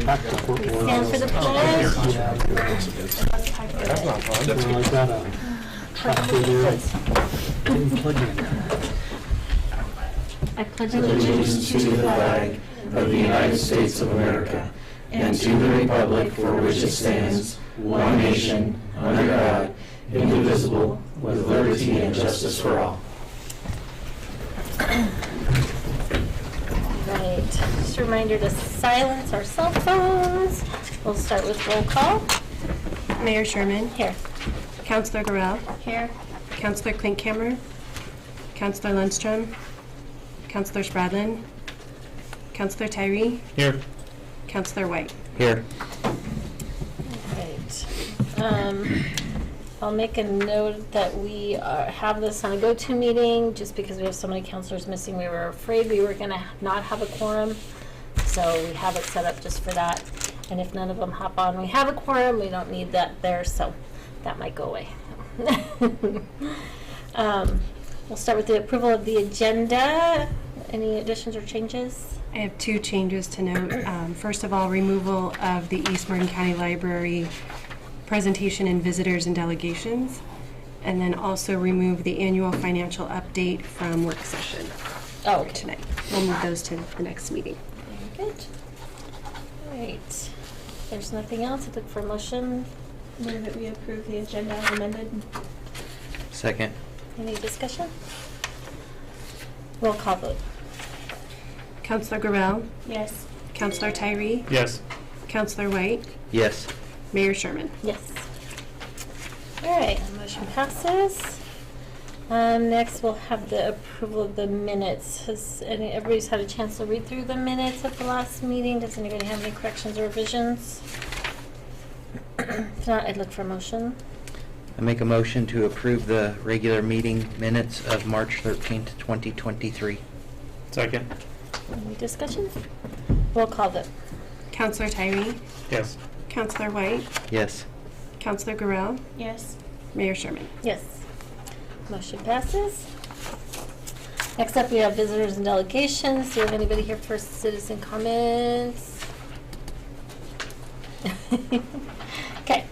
Stand for the pledge. That's not fun. That's I got a tractor there. Didn't plug in. I pledge Allegiance to the flag of the United States of America and to the republic for which it stands, one nation, under God, indivisible, with liberty and justice for all. Right. Just a reminder to silence our cell phones. We'll start with roll call. Mayor Sherman. Here. Councillor Gorell. Here. Councillor Klinkhammer. Councillor Lundstrom. Councillor Spradlin. Councillor Tyree. Here. Councillor White. Here. Right. I'll make a note that we have this on a go-to meeting just because we have so many councilors missing. We were afraid we were going to not have a quorum, so we have it set up just for that. And if none of them hop on, we have a quorum. We don't need that there, so that might go away. We'll start with the approval of the agenda. Any additions or changes? I have two changes to note. First of all, removal of the East Morgan County Library presentation and visitors and delegations, and then also remove the annual financial update from work session tonight. We'll move those to the next meeting. Very good. All right. If there's nothing else, I'd look for a motion. Move that we approve the agenda as amended. Second. Any discussion? Roll call vote. Councillor Gorell. Yes. Councillor Tyree. Yes. Councillor White. Yes. Mayor Sherman. Yes. All right, motion passes. Next, we'll have the approval of the minutes. Has everybody's had a chance to read through the minutes of the last meeting? Does anybody have any corrections or revisions? If not, I'd look for a motion. I make a motion to approve the regular meeting minutes of March 13th, 2023. Second. Any discussion? Roll call vote. Councillor Tyree. Yes. Councillor White. Yes. Councillor Gorell. Yes. Mayor Sherman. Yes. Motion passes. Next up, we have visitors and delegations. Do you have anybody here for citizen comments? Okay.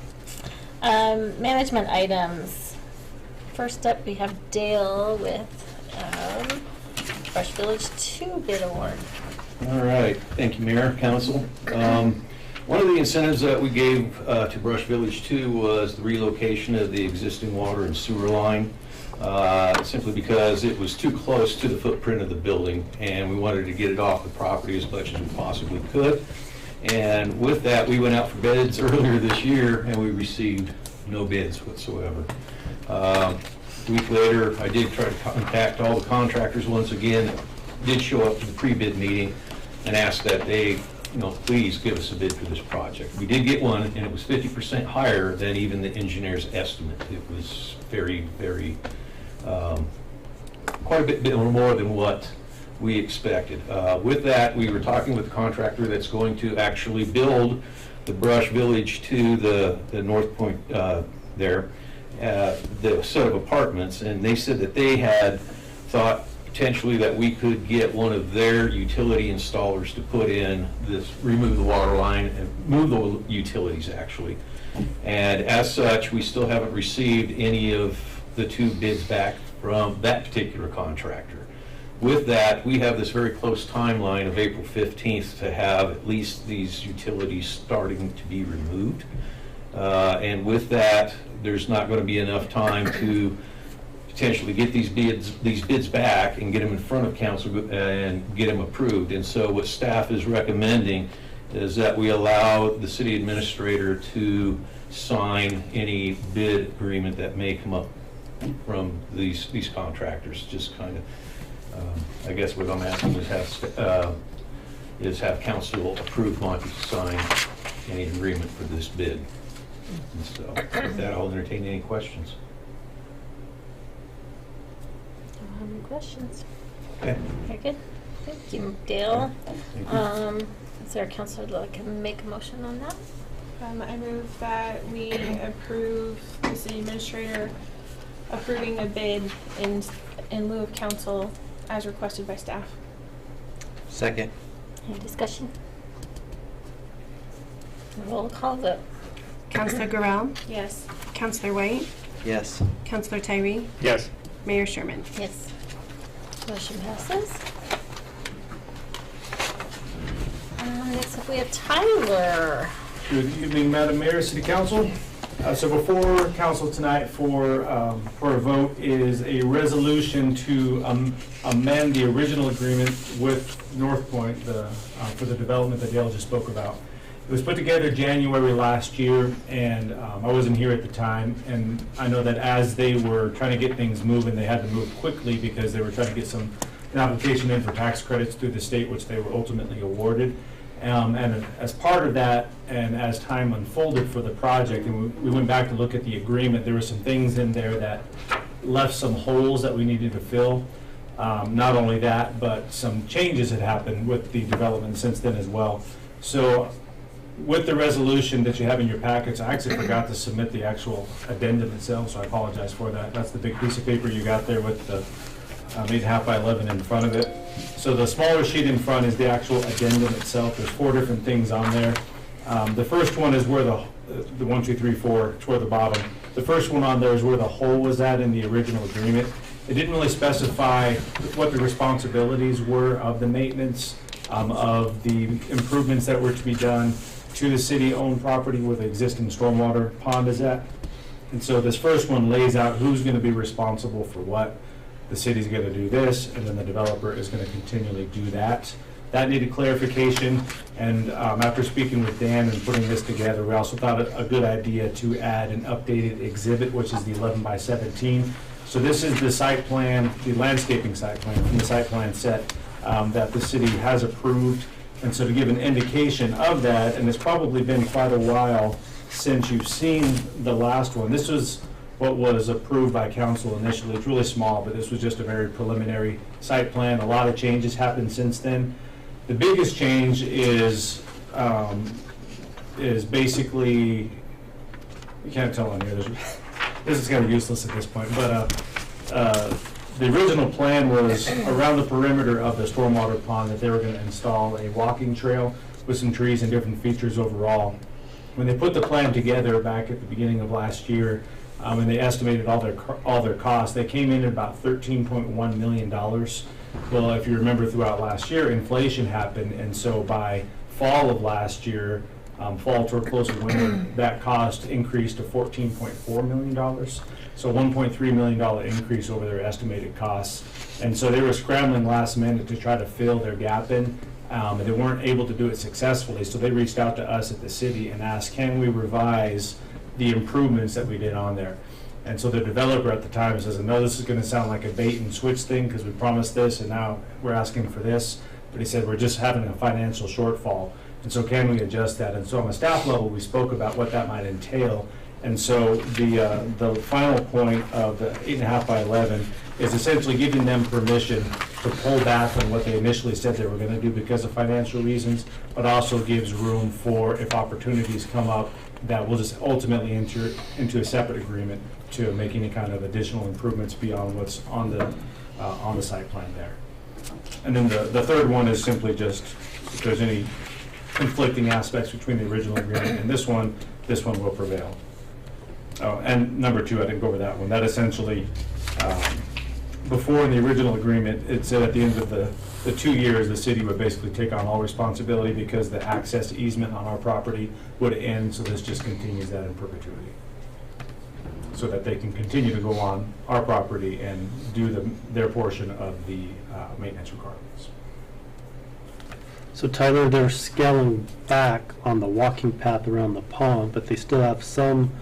Management items. First up, we have Dale with Brush Village 2 bid award. All right, thank you, Mayor, Council. One of the incentives that we gave to Brush Village 2 was the relocation of the existing water and sewer line, simply because it was too close to the footprint of the building, and we wanted to get it off the property as much as we possibly could. And with that, we went out for bids earlier this year, and we received no bids whatsoever. A week later, I did try to contact all the contractors once again that did show up to the pre-bid meeting and asked that they, please give us a bid for this project. We did get one, and it was 50% higher than even the engineer's estimate. It was very, very, quite a bit more than what we expected. With that, we were talking with the contractor that's going to actually build the Brush Village to the North Point there, the set of apartments, and they said that they had thought potentially that we could get one of their utility installers to put in this, remove the water line and move the utilities actually. And as such, we still haven't received any of the two bids back from that particular contractor. With that, we have this very close timeline of April 15th to have at least these utilities starting to be removed. And with that, there's not going to be enough time to potentially get these bids back and get them in front of council and get them approved. And so what staff is recommending is that we allow the city administrator to sign any bid agreement that may come up from these contractors. Just kind of, I guess what I'm asking is have council approve Monty to sign any agreement for this bid. And so with that, I'll entertain any questions. Don't have any questions. Okay. Very good. Thank you, Dale. Thank you. Is there a counselor that can make a motion on that? I move that we approve the city administrator approving a bid in lieu of council as requested by staff. Second. Any discussion? Roll call vote. Counselor Gorell, Yes. Counselor White, Yes. Counselor Tyree, Yes. Mayor Sherman. Yes. Motion passes. Next up, we have Tyler. Good evening, Madam Mayor, City Council. So before council tonight for a vote is a resolution to amend the original agreement with North Point for the development that Dale just spoke about. It was put together January last year, and I wasn't here at the time. And I know that as they were trying to get things moving, they had to move quickly because they were trying to get an application in for tax credits through the state, which they were ultimately awarded. And as part of that, and as time unfolded for the project, and we went back to look at the agreement, there were some things in there that left some holes that we needed to fill. Not only that, but some changes had happened with the development since then as well. So with the resolution that you have in your packets, I actually forgot to submit the actual addendum itself, so I apologize for that. That's the big piece of paper you got there with the 8.5 by 11 in front of it. So the smaller sheet in front is the actual addendum itself. There's 4 different things on there. The first one is where the 1, 2, 3, 4 toward the bottom. The first one on there is where the hole was at in the original agreement. It didn't really specify what the responsibilities were of the maintenance, of the improvements that were to be done to the city-owned property where the existing stormwater pond is at. And so this first one lays out who's going to be responsible for what. The city's going to do this, and then the developer is going to continually do that. That needed clarification, and after speaking with Dan and putting this together, we also thought it a good idea to add an updated exhibit, which is the 11 by 17. So this is the site plan, the landscaping site plan from the site plan set that the city has approved. And so to give an indication of that, and it's probably been quite a while since you've seen the last one. This was what was approved by council initially. It's really small, but this was just a very preliminary site plan. A lot of changes happened since then. The biggest change is basically, you can't tell on here, this is kind of useless at this point, but the original plan was around the perimeter of the stormwater pond that they were going to install a walking trail with some trees and different features overall. When they put the plan together back at the beginning of last year, and they estimated all their costs, they came in at about $13.1 million. Well, if you remember throughout last year, inflation happened, and so by fall of last year, fall toward close to winter, that cost increased to $14.4 million. So $1.3 million increase over their estimated costs. And so they were scrambling last minute to try to fill their gap in, and they weren't able to do it successfully. So they reached out to us at the city and asked, can we revise the improvements that we did on there? And so the developer at the time says, no, this is going to sound like a bait and switch thing because we promised this and now we're asking for this. But he said, we're just having a financial shortfall. And so can we adjust that? And so on a staff level, we spoke about what that might entail. And so the final point of the 8.5 by 11 is essentially giving them permission to pull back on what they initially said they were going to do because of financial reasons, but also gives room for, if opportunities come up, that we'll just ultimately enter into a separate agreement to make any kind of additional improvements beyond what's on the site plan there. And then the third one is simply just if there's any conflicting aspects between the original agreement and this one will prevail. Oh, and number 2, I didn't go over that one. That essentially, before in the original agreement, it said at the end of the 2 years, the city would basically take on all responsibility because the access easement on our property would end, so this just continues that in perpetuity. So that they can continue to go on our property and do their portion of the maintenance requirements. So Tyler, they're scaling back on the walking path around the pond, but they still have some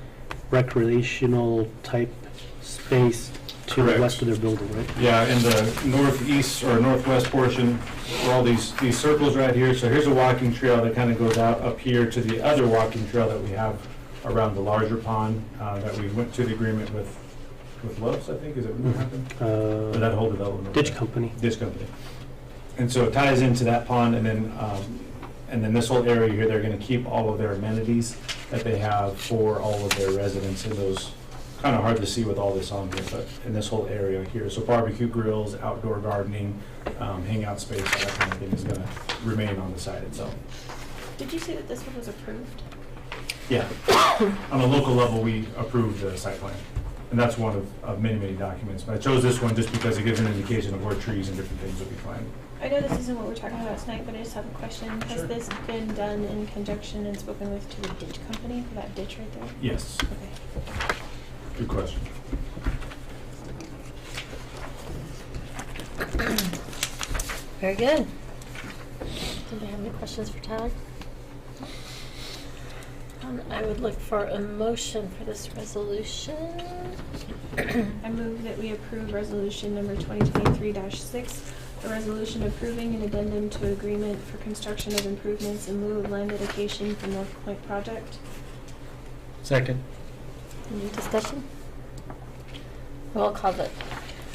recreational type space to the Correct. west of their building, right? Yeah, in the northeast or northwest portion, where all these circles right here. So here's a walking trail that kind of goes out up here to the other walking trail that we have around the larger pond that we went to the agreement with Lowe's, I think, is it what happened? Or that whole development. Ditch Company. Ditch Company. And so it ties into that pond, and then this whole area here, they're going to keep all of their amenities that they have for all of their residents in those. Kind of hard to see with all this on here, but in this whole area here. So barbecue grills, outdoor gardening, hangout space, all that kind of thing is going to remain on the site itself. Did you say that this one was approved? Yeah. On a local level, we approved the site plan. And that's one of many, many documents. But I chose this one just because it gives an indication of where trees and different things will be planted. I know this isn't what we're talking about tonight, but I just have a question. Has Sure. this been done in conjunction and spoken with to the ditch company for that ditch right there? Yes, Okay. good question. Very good. Do they have any questions for Tyler? I would look for a motion for this resolution. I move that we approve resolution number 2023-6, a resolution approving an addendum to agreement for construction of improvements in lieu of land dedication for North Point project. Second. Any discussion? Roll call vote.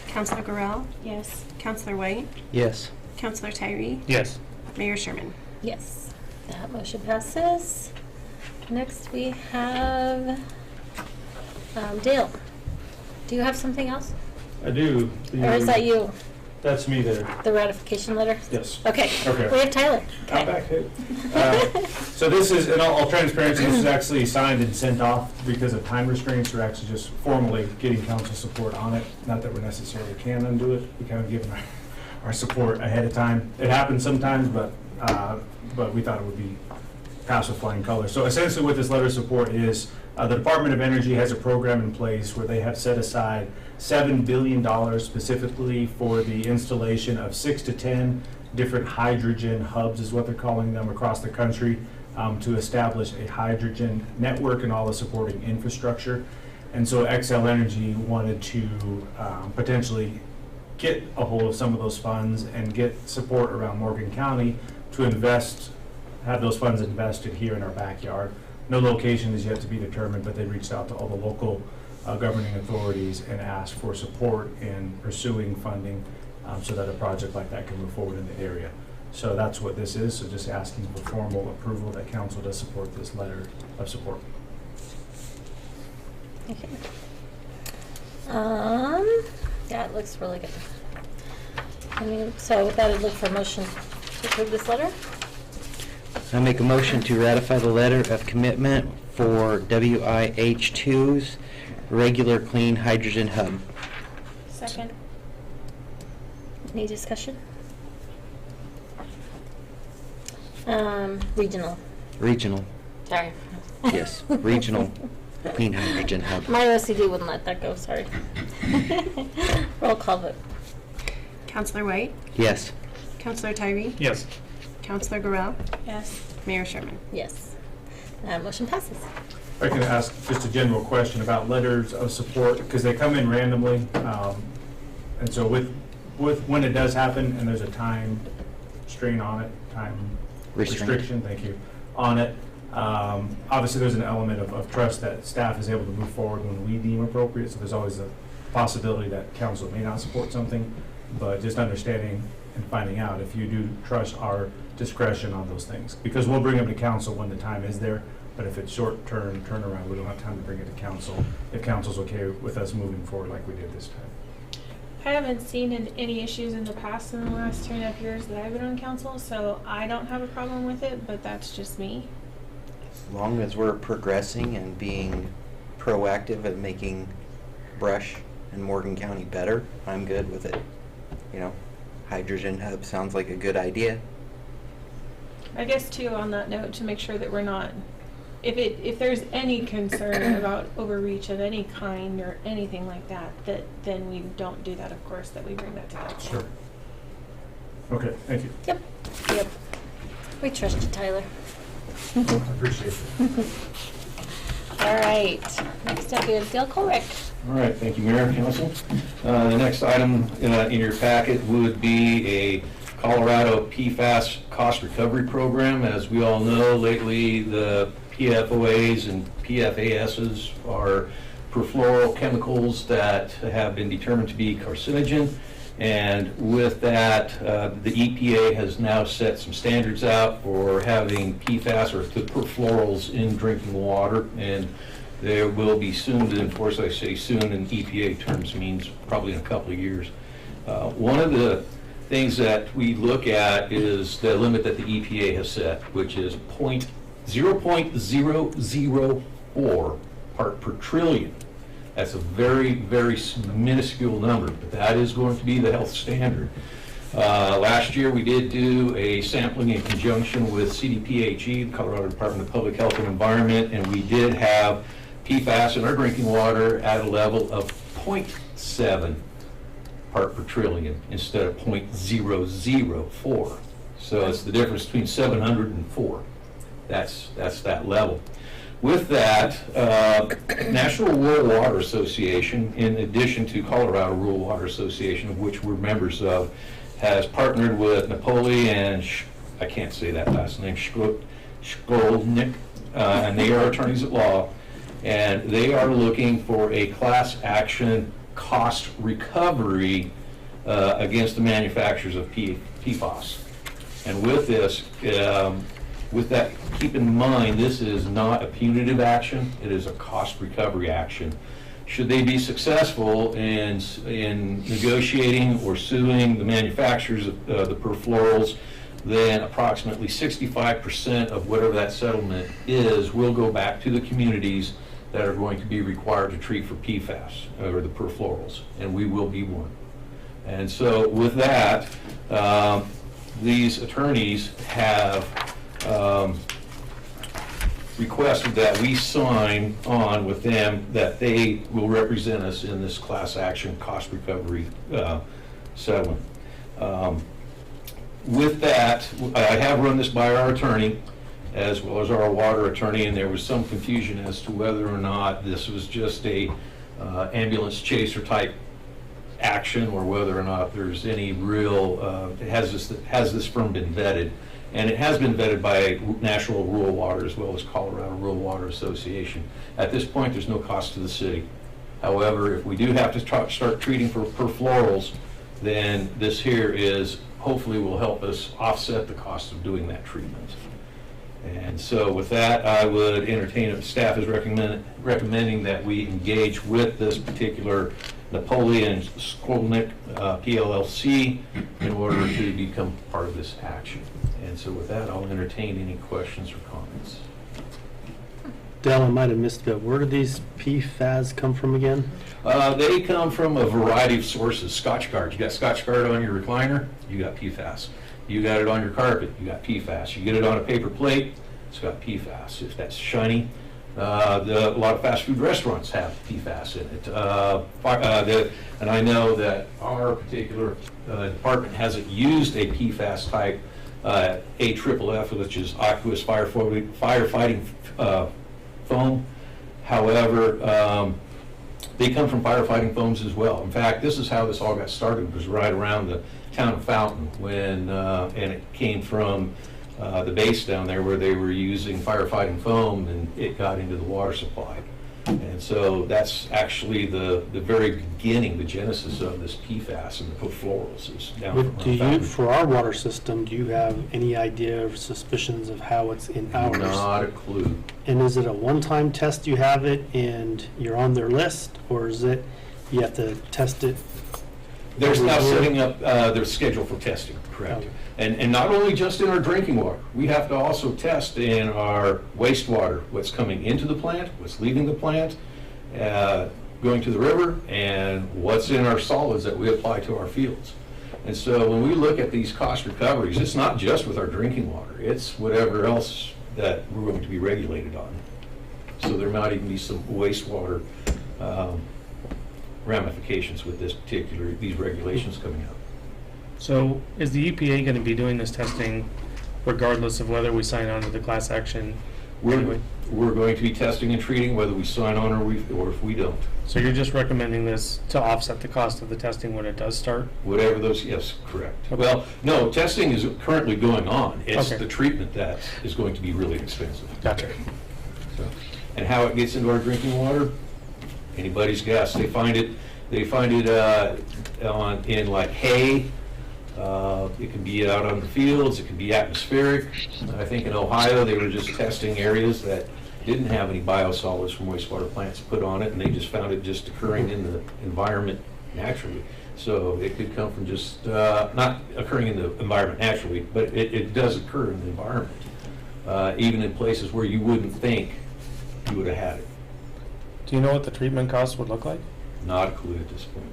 Counselor Gorell, Yes. Counselor White, Yes. Counselor Tyree, Yes. Mayor Sherman. Yes, that motion passes. Next, we have Dale. Do you have something else? I do. Or is that you, That's me there. the ratification letter? Yes. Okay, Okay. we have Tyler. I'm Okay. back, hey. So this is, in all transparency, this is actually signed and sent off because of time restraints. We're actually just formally getting council support on it. Not that we necessarily can undo it. We kind of given our support ahead of time. It happens sometimes, but we thought it would be pass with flying colors. So essentially what this letter of support is, the Department of Energy has a program in place where they have set aside $7 billion specifically for the installation of 6 to 10 different hydrogen hubs, is what they're calling them, across the country, to establish a hydrogen network and all the supporting infrastructure. And so Xcel Energy wanted to potentially get a hold of some of those funds and get support around Morgan County to have those funds invested here in our backyard. No location is yet to be determined, but they reached out to all the local governing authorities and asked for support in pursuing funding so that a project like that can move forward in the area. So that's what this is, so just asking for formal approval that council does support this letter of support. Okay. Yeah, it looks really good. So with that, I'd look for a motion to approve this letter. I make a motion to ratify the letter of commitment for WIH2's regular clean hydrogen hub. Second. Any discussion? Regional, Regional, sorry. yes, regional clean hydrogen hub. My OCD wouldn't let that go, sorry. Roll call vote. Counselor White, Yes. Counselor Tyree, Yes. Counselor Gorell, Yes. Mayor Sherman. Yes. Motion passes. If I can ask just a general question about letters of support, because they come in randomly. And so with when it does happen and there's a time strain on it, time restriction, thank you, on it, obviously there's an element of trust that staff is able to move forward when we deem appropriate. So there's always a possibility that council may not support something, but just understanding and finding out if you do trust our discretion on those things, because we'll bring them to council when the time is there. But if it's short-term turnaround, we don't have time to bring it to council if council's okay with us moving forward like we did this time. I haven't seen any issues in the past in the last 2.5 years that I've been on council, so I don't have a problem with it, but that's just me. As long as we're progressing and being proactive at making Brush and Morgan County better, I'm good with it. You know, hydrogen hub sounds like a good idea. I guess too, on that note, to make sure that we're not, if there's any concern about overreach of any kind or anything like that, then we don't do that, of course, that we bring that to council. Sure. Okay, thank you. Yep, yep. We trust you, Tyler. I appreciate it. All right, next up we have Dale Colrick. All right, thank you, Mayor and Council. The next item in your packet would be a Colorado PFAS cost recovery program. As we all know, lately the PFOAs and PFASs are perfluorochemicals that have been determined to be carcinogen. And with that, the EPA has now set some standards out for having PFAS or the perfluorals in drinking water. And there will be soon to enforce. I say soon in EPA terms means probably in a couple of years. One of the things that we look at is the limit that the EPA has set, which is 0.004 part per trillion. That's a very, very minuscule number, but that is going to be the health standard. Last year, we did do a sampling in conjunction with CDPHE, the Colorado Department of Public Health and Environment, and we did have PFAS in our drinking water at a level of 0.7 part per trillion instead of 0.004. So it's the difference between 700 and 4. That's that level. With that, National Rural Water Association, in addition to Colorado Rural Water Association, of which we're members of, has partnered with Napoli and I can't say that last name, Shkolnik, and they are attorneys at law, and they are looking for a class action cost recovery against the manufacturers of PFAS. And with this, with that, keep in mind, this is not a punitive action, it is a cost recovery action. Should they be successful in negotiating or suing the manufacturers of the perfluorals, then approximately 65% of whatever that settlement is will go back to the communities that are going to be required to treat for PFAS, or the perfluorals, and we will be one. And so with that, these attorneys have requested that we sign on with them that they will represent us in this class action cost recovery settlement. With that, I have run this by our attorney as well as our water attorney, and there was some confusion as to whether or not this was just a ambulance chaser type action or whether or not there's any real, has this firm been vetted? And it has been vetted by National Rural Water as well as Colorado Rural Water Association. At this point, there's no cost to the city. However, if we do have to start treating for perfluorals, then this here is, hopefully will help us offset the cost of doing that treatment. And so with that, I would entertain, staff is recommending that we engage with this particular Napoleon Shkolnik PLLC in order to become part of this action. And so with that, I'll entertain any questions or comments. Dell, I might have missed that. Where do these PFAS come from again? They come from a variety of sources. Scotchgard. You got Scotchgard on your recliner, you got PFAS. You got it on your carpet, you got PFAS. You get it on a paper plate, it's got PFAS. If that's shiny, a lot of fast food restaurants have PFAS in it. And I know that our particular department hasn't used a PFAS type AFFF, which is aqueous firefighting foam. However, they come from firefighting foams as well. In fact, this is how this all got started. It was right around the town of Fountain when, and it came from the base down there where they were using firefighting foam, and it got into the water supply. And so that's actually the very beginning, the genesis of this PFAS and the perfluorals is down from Do you, Fountain. for our water system, do you have any idea or suspicions of how it's in ours? Not a clue. And is it a one-time test you have it and you're on their list, or is it you have to test it? There's now every year? setting up their schedule for testing, correct. Okay. And not only just in our drinking water, we have to also test in our wastewater, what's coming into the plant, what's leaving the plant, going to the river, and what's in our solids that we apply to our fields. And so when we look at these cost recoveries, it's not just with our drinking water, it's whatever else that we're going to be regulated on. So there might even be some wastewater ramifications with these regulations coming out. So is the EPA going to be doing this testing regardless of whether we sign on to the class action? anyway? We're going to be testing and treating whether we sign on or if we don't. So you're just recommending this to offset the cost of the testing when it does start? Whatever those, yes, correct. Okay. Well, no, testing is currently going on. It's Okay. the treatment that is going to be really expensive. Gotcha. So, and how it gets into our drinking water, anybody's guess. They find it in like hay. It can be out on the fields. It can be atmospheric. I think in Ohio they were just testing areas that didn't have any biosolids from wastewater plants put on it, and they just found it just occurring in the environment naturally. So it could come from just not occurring in the environment naturally, but it does occur in the environment. even in places where you wouldn't think you would have had it. Do you know what the treatment costs would look like? Not a clue at this point.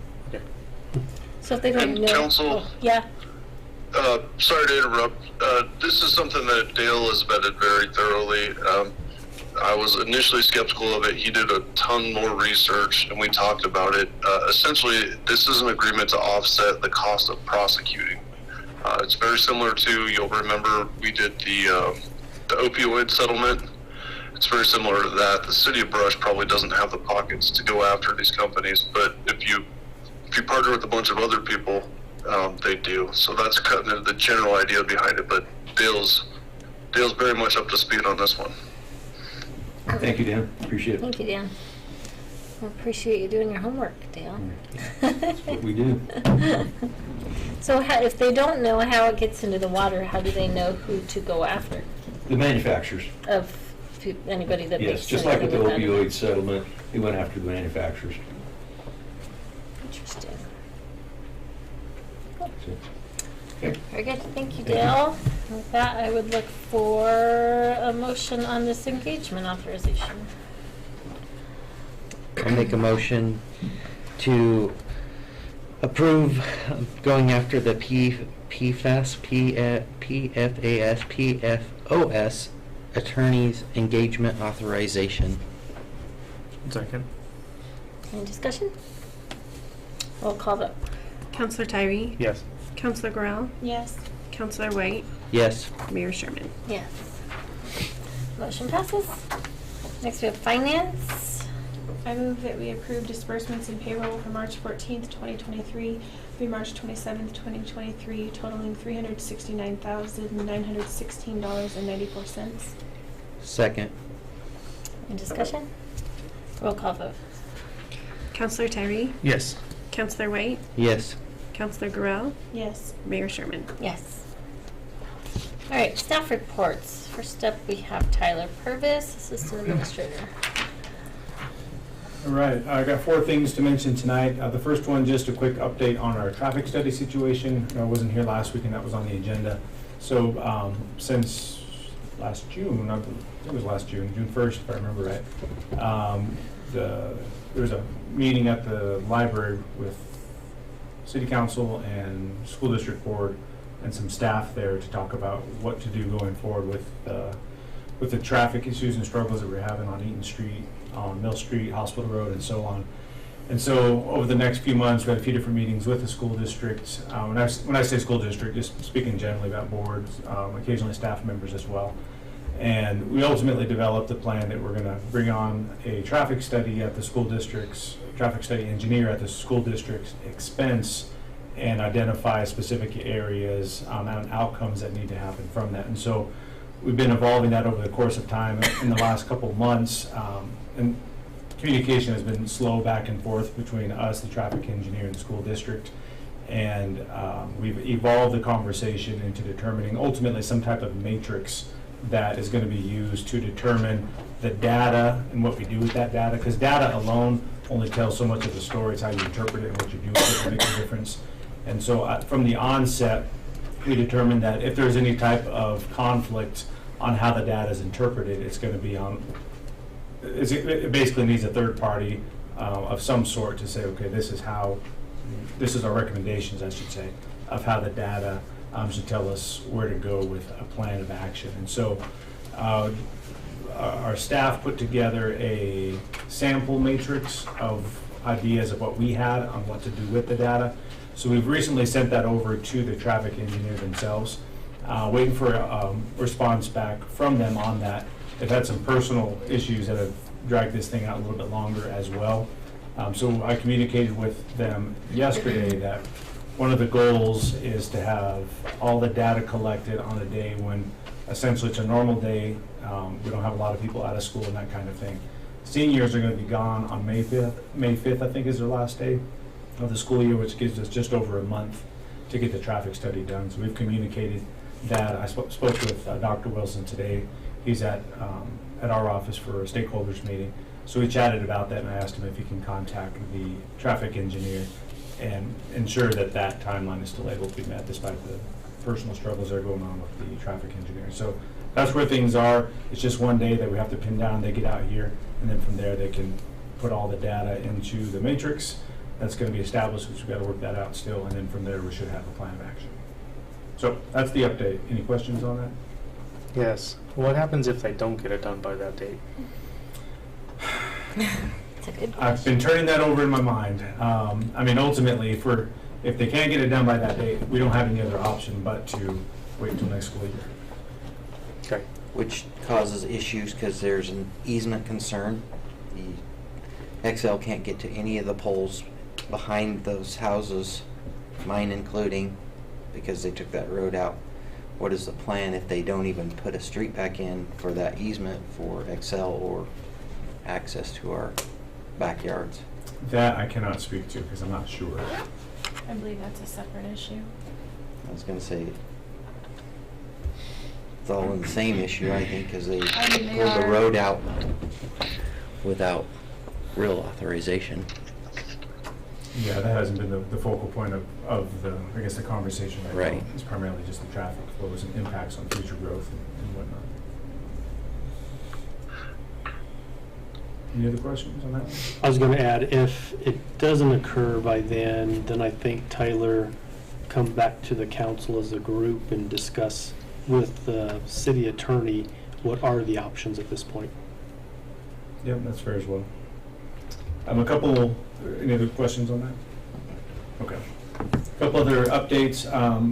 So if they don't And know. counsel? Yeah, Sorry to interrupt. This is something that Dale has vetted very thoroughly. I was initially skeptical of it. He did a ton more research, and we talked about it. Essentially, this is an agreement to offset the cost of prosecuting. It's very similar to, you'll remember, we did the opioid settlement. It's very similar to that. The city of Brush probably doesn't have the pockets to go after these companies, but if you partner with a bunch of other people, they do. So that's kind of the general idea behind it, but Dale's very much up to speed on this one. Thank you, Dan. Appreciate it. thank you, Dan. I appreciate you doing your homework, Dale. That's what we do. So if they don't know how it gets into the water, how do they know who to go after? The manufacturers. Of anybody that Yes, makes just like with the anything with that? opioid settlement, they went after the manufacturers. Interesting. So, okay. Very good, thank you, Dale. With that, I would look for a motion on this engagement authorization. I'll make a motion to approve going after the PFAS, PFAS, PFOS attorneys engagement authorization. Second. Any discussion? Roll call vote. Counselor Tyree? Yes. Counselor Growl? Yes. Counselor White? Yes. Mayor Sherman? Yes. Motion passes. Next we have finance. I move that we approve disbursements and payroll for March 14th, 2023 through March 27th, 2023, totaling $369,916.94. Second. Any discussion? Roll call vote. Counselor Tyree? Yes. Counselor White? Yes. Counselor Growl? Yes. Mayor Sherman? Yes. All right, staff reports. First up, we have Tyler Purvis, Assistant Administrator. All right, I got 4 things to mention tonight. The first one, just a quick update on our traffic study situation. I wasn't here last week and that was on the agenda. So since last June, I think it was last June, June 1st, if I remember right, there was a meeting at the library with City Council and School District Board and some staff there to talk about what to do going forward with the traffic issues and struggles that we're having on Eaton Street, on Mill Street, Hospital Road, and so on. And so over the next few months, we had a few different meetings with the school district. When I say school district, just speaking generally about boards, occasionally staff members as well. And we ultimately developed a plan that we're going to bring on a traffic study at the school district's, traffic study engineer at the school district's expense, and identify specific areas and outcomes that need to happen from that. And so we've been evolving that over the course of time in the last couple of months. And communication has been slow back and forth between us, the traffic engineer, and the school district. And we've evolved the conversation into determining ultimately some type of matrix that is going to be used to determine the data and what we do with that data. Because data alone only tells so much of the story. It's how you interpret it and what you do with it that makes a difference. And so from the onset, we determined that if there's any type of conflict on how the data is interpreted, it's going to be on, it basically needs a third party of some sort to say, okay, this is our recommendations, I should say, of how the data should tell us where to go with a plan of action. And so our staff put together a sample matrix of ideas of what we had on what to do with the data. So we've recently sent that over to the traffic engineer themselves, waiting for a response back from them on that. They've had some personal issues that have dragged this thing out a little bit longer as well. So I communicated with them yesterday that one of the goals is to have all the data collected on a day when essentially it's a normal day. We don't have a lot of people out of school and that kind of thing. Seniors are going to be gone on May 5th. May 5th, I think, is their last day of the school year, which gives us just over a month to get the traffic study done. So we've communicated that. I spoke with Dr. Wilson today. He's at our office for a stakeholders meeting. So we chatted about that, and I asked him if he can contact the traffic engineer and ensure that that timeline is still able to be met despite the personal struggles that are going on with the traffic engineer. So that's where things are. It's just one day that we have to pin down. They get out here, and then from there they can put all the data into the matrix. That's going to be established, which we've got to work that out still, and then from there we should have a plan of action. So that's the update. Any questions on that? Yes. What happens if they don't get it done by that date? It's a good I've been turning that over in my mind. I mean, ultimately, if they can't get it done by that date, we don't have any other option but to wait until next school year. Okay. Which causes issues because there's an easement concern. The XL can't get to any of the poles behind those houses, mine including, because they took that road out. What is the plan if they don't even put a street back in for that easement for XL or access to our backyards? That I cannot speak to because I'm not sure. I believe that's a separate issue. I was gonna say, it's all in the same issue, I think, because they I mean, they pulled the are- road out without real authorization. Yeah, that hasn't been the focal point of the, I guess, the conversation right now. Right. It's primarily just the traffic flows and impacts on future growth and whatnot. Any other questions on that? I was going to add, if it doesn't occur by then I think Tyler come back to the council as a group and discuss with the city attorney what are the options at this point. Yep, that's fair as well. Any other questions on that? Okay. A couple other updates.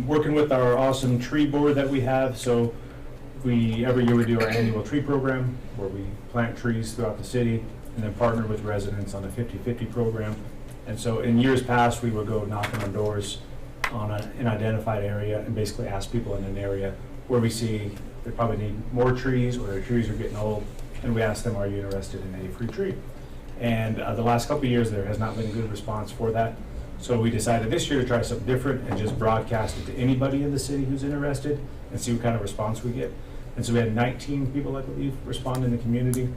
Working with our awesome tree board that we have. So every year we do our annual tree program where we plant trees throughout the city and then partner with residents on a 50-50 program. And so in years past, we would go knocking on doors on an identified area and basically ask people in an area where we see they probably need more trees or their trees are getting old, and we ask them, are you interested in a free tree? And the last couple of years, there has not been a good response for that. So we decided this year to try something different and just broadcast it to anybody in the city who's interested and see what kind of response we get. And so we had 19 people, I believe, respond in the community,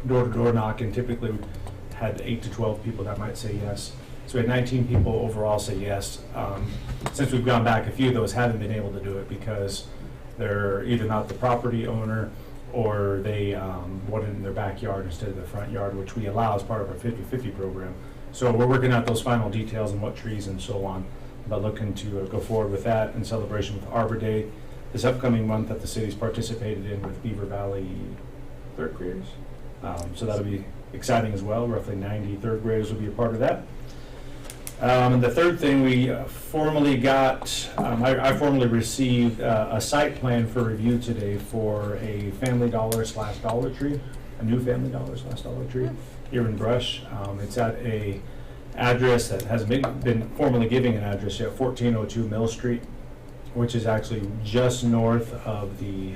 door-to-door knocking. Typically, we had 8 to 12 people that might say yes. So we had 19 people overall say yes. Since we've gone back, a few of those haven't been able to do it because they're either not the property owner or they want it in their backyard instead of their front yard, which we allow as part of our 50-50 program. So we're working out those final details and what trees and so on, but looking to go forward with that in celebration with Arbor Day this upcoming month that the city's participated in with Beaver Valley third graders. So that'll be exciting as well. Roughly 90 third graders will be a part of that. And the third thing we formally got, I formally received a site plan for review today for a Family Dollar / Dollar Tree, a new Family Dollar / Dollar Tree here in Brush. It's at a address that hasn't been formally giving an address yet, 1402 Mill Street, which is actually just north of the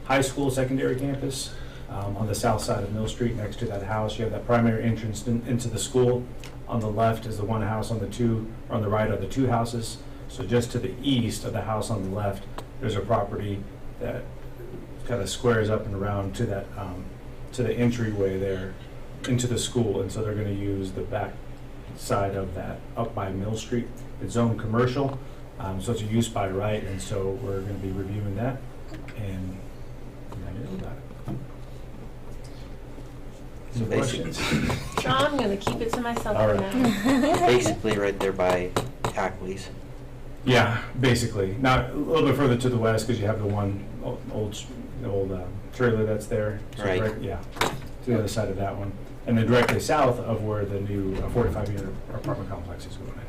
high school secondary campus. On the south side of Mill Street, next to that house, you have that primary entrance into the school. On the left is the one house, on the right are the two houses. So just to the east of the house on the left, there's a property that kind of squares up and around to that to the entryway there into the school, and so they're going to use the back side of that up by Mill Street. It's zoned commercial, so it's a use by right, and so we're going to be reviewing that and let you know about it. So Any questions? So I'm going to keep it to myself All for right. now. Basically right there by Ackley's. Yeah, basically. Now a little bit further to the west because you have the one old trailer that's there. So Right. Yeah, to the other side of that one, and then directly south of where the new 45-unit apartment complex is going in.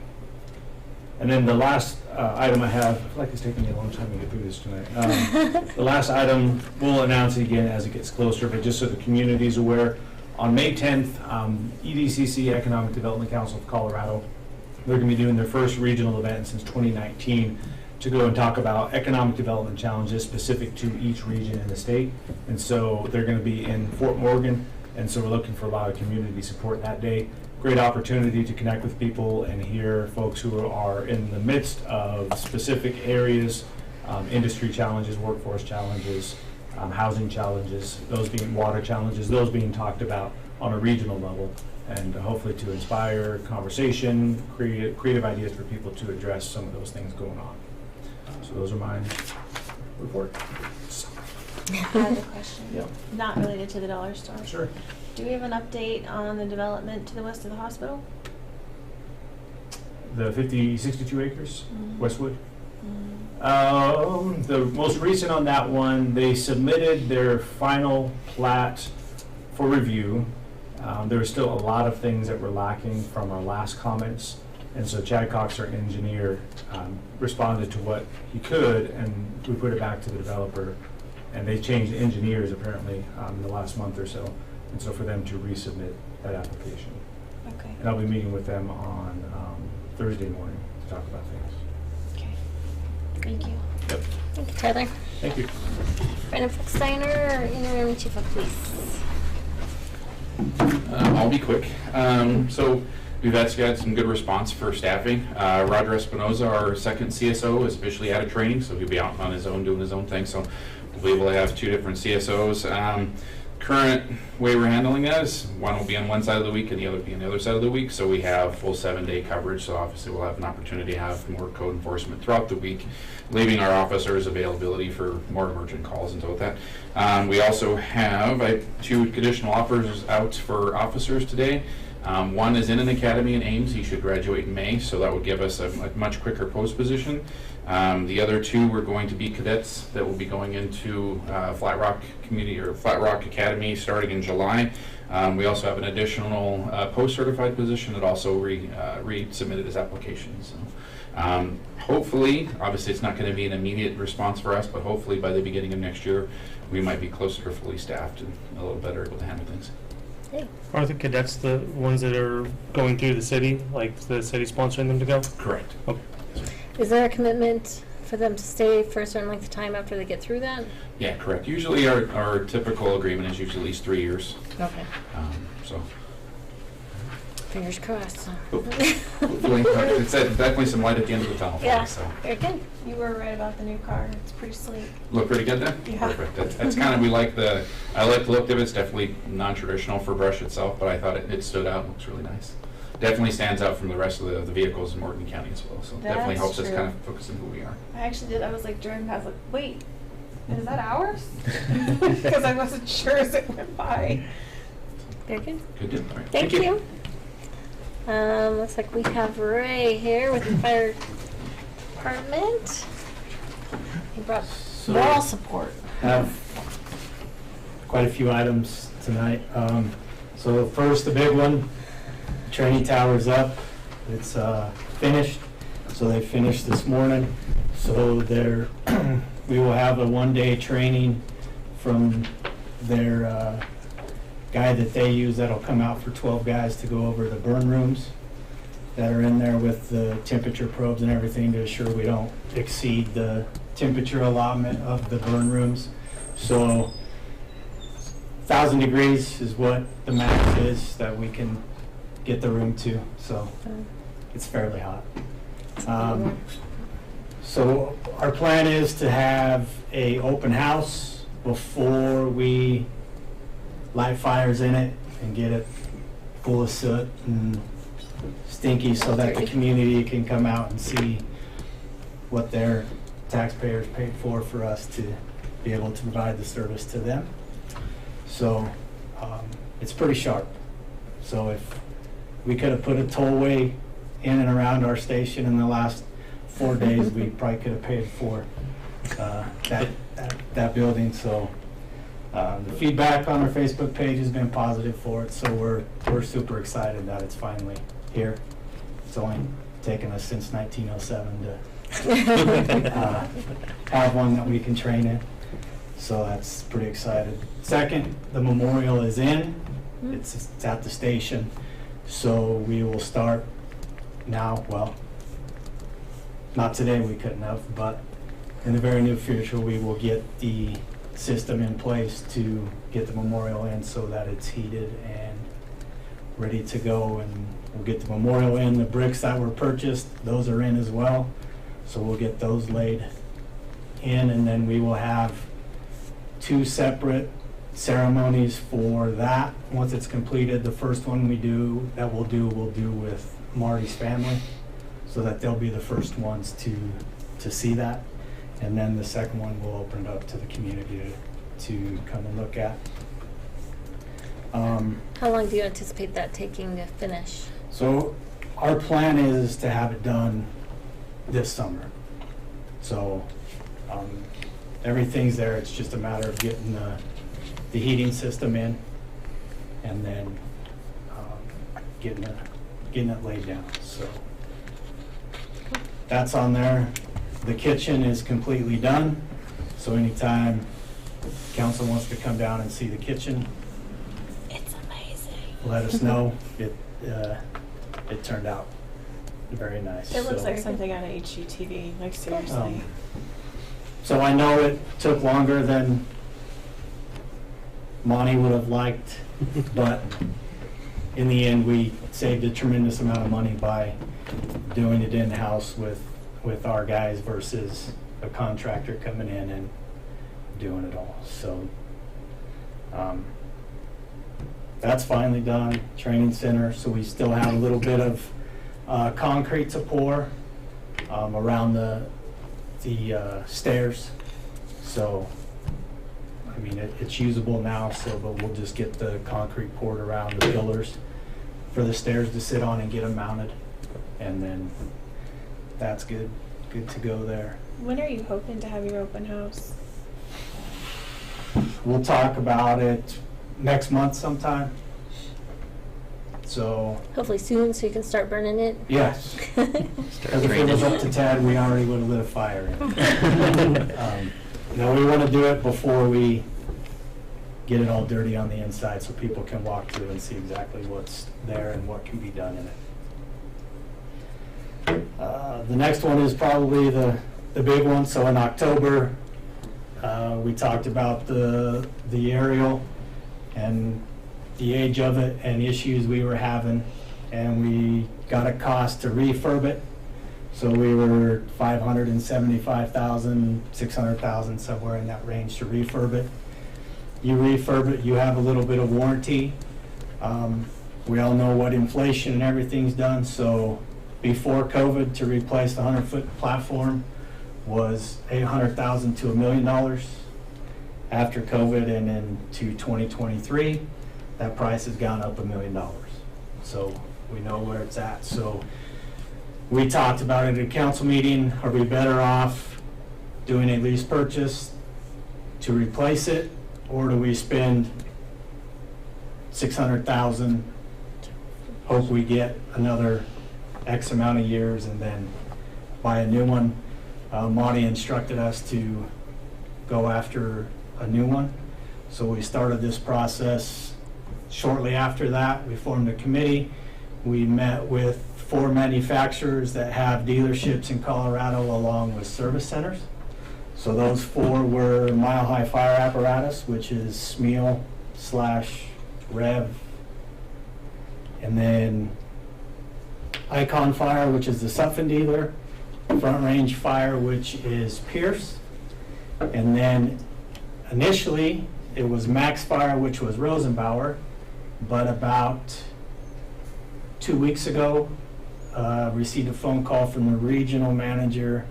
And then the last item I have, I feel like it's taking me a long time to get through this tonight. The last item, we'll announce it again as it gets closer, but just so the community's aware, on May 10th, EDCC, Economic Development Council of Colorado, they're going to be doing their first regional event since 2019 to go and talk about economic development challenges specific to each region in the state. And so they're going to be in Fort Morgan, and so we're looking for a lot of community support that day. Great opportunity to connect with people and hear folks who are in the midst of specific areas, industry challenges, workforce challenges, housing challenges, those being water challenges, those being talked about on a regional level, and hopefully to inspire conversation, creative ideas for people to address some of those things going on. So those are my report. I have a question. Yeah. Not related to the dollar store. Sure. Do we have an update on the development to the west of the hospital? The 62 acres, Westwood. Mm. The most recent on that one, they submitted their final plat for review. There were still a lot of things that were lacking from our last comments. And so Chad Cox, our engineer, responded to what he could, and we put it back to the developer. And they changed engineers apparently in the last month or so. And so for them to resubmit that application. Okay. And I'll be meeting with them on Thursday morning to talk about things. Okay. Thank you. Yep. Thank you, Tyler. Thank you. Brandon Fuchsteiner, interim chief of police. I'll be quick. So we've actually had some good response for staffing. Roger Espinoza, our second CSO, is officially out of training, so he'll be out on his own doing his own thing. So we'll be able to have 2 different CSOs. Current way we're handling that is one will be on one side of the week and the other be on the other side of the week. So we have full 7-day coverage. So obviously we'll have an opportunity to have more code enforcement throughout the week, leaving our officers availability for more emergent calls and so with that. We also have 2 additional offers out for officers today. One is in an academy in Ames. He should graduate in May, so that would give us a much quicker post position. The other 2 were going to be cadets that will be going into Flat Rock Community or Flat Rock Academy starting in July. We also have an additional post-certified position that also resubmitted his application. So hopefully, obviously it's not going to be an immediate response for us, but hopefully by the beginning of next year, we might be closer to fully staffed and a little better able to handle things. Hey. Are the cadets the ones that are going through the city, like the city sponsoring them to go? Correct. Okay. Is there a commitment for them to stay for a certain length of time after they get through that? Yeah, correct. Usually our typical agreement is usually at least 3 years. Okay. So Fingers crossed. hopefully, it's definitely some light at the end of the tunnel for Yeah, us. So very good. You were right about the new car. It's pretty sleek. look pretty good then? Yeah. Perfect. That's kind of, I like the look of it. It's definitely non-traditional for Brush itself, but I thought it stood out. It looks really nice. Definitely stands out from the rest of the vehicles in Morgan County as well. So definitely That's helps us true. kind of focus on who we are. I actually did. I was like driving past, like, wait, is that ours? Because I wasn't sure as it went by. Very good. Good deal. All right. Thank you. Looks like we have Ray here with the fire department. He brought moral support. Have quite a few items tonight. So first, the big one, training tower's up. It's finished. So they finished this morning. So we will have a 1-day training from their guy that they use that'll come out for 12 guys to go over the burn rooms that are in there with the temperature probes and everything to assure we don't exceed the temperature allotment of the burn rooms. So 1,000 degrees is what the max is that we can get the room to, so it's fairly hot. So our plan is to have a open house before we light fires in it and get it full of soot and stinky so that the community can come out and see what their taxpayers paid for us to be able to provide the service to them. So it's pretty sharp. So if we could have put a tollway in and around our station in the last 4 days, we probably could have paid for that building. So the feedback on our Facebook page has been positive for it, so we're super excited that it's finally here. It's only taken us since 1907 to have one that we can train in, so that's pretty excited. Second, the memorial is in. It's at the station, so we will start now. Well, not today, we couldn't have, but in the very near future we will get the system in place to get the memorial in so that it's heated and ready to go, and we'll get the memorial in. The bricks that were purchased, those are in as well, so we'll get those laid in, and then we will have 2 separate ceremonies for that. Once it's completed, the first one we'll do with Marty's family, so that they'll be the first ones to see that. And then the second one we'll open it up to the community to come and look at. How long do you anticipate that taking to finish? So our plan is to have it done this summer. So everything's there, it's just a matter of getting the heating system in and then getting it laid down. So that's on there. The kitchen is completely done, so anytime council wants to come down and see the kitchen, It's amazing. let us know. It turned out very nice. It looks So- like something out of HGTV, like seriously. So I know it took longer than Monty would have liked, but in the end, we saved a tremendous amount of money by doing it in-house with our guys versus a contractor coming in and doing it all. So that's finally done. Training center, so we still have a little bit of concrete to pour around the stairs. So, I mean, it's usable now, so, but we'll just get the concrete poured around the pillars for the stairs to sit on and get them mounted. And then that's good to go there. When are you hoping to have your open house? We'll talk about it next month sometime. So, Hopefully soon, so you can start burning it. yes. Because if it was up to Ted, we already would have lit a fire in. No, we want to do it before we get it all dirty on the inside so people can walk through and see exactly what's there and what can be done in it. The next one is probably the big one. So in October, we talked about the aerial and the age of it and issues we were having, and we got a cost to refurb it. So we were $575,000, $600,000, somewhere in that range to refurb it. You refurb it, you have a little bit of warranty. We all know what inflation and everything's done, so before COVID, to replace the 100-foot platform was $800,000 to $1 million. After COVID and into 2023, that price has gone up $1 million. So we know where it's at. So we talked about it at a council meeting. Are we better off doing a lease purchase to replace it, or do we spend $600,000, hope we get another X amount of years, and then buy a new one? Monty instructed us to go after a new one. So we started this process. Shortly after that, we formed a committee. We met with 4 manufacturers that have dealerships in Colorado along with service centers. So those 4 were Mile High Fire Apparatus, which is Smeel/Rev, and then Icon Fire, which is the Sutphen dealer, Front Range Fire, which is Pierce, and then initially it was Max Fire, which was Rosenbauer, but about 2 weeks ago, received a phone call from the regional manager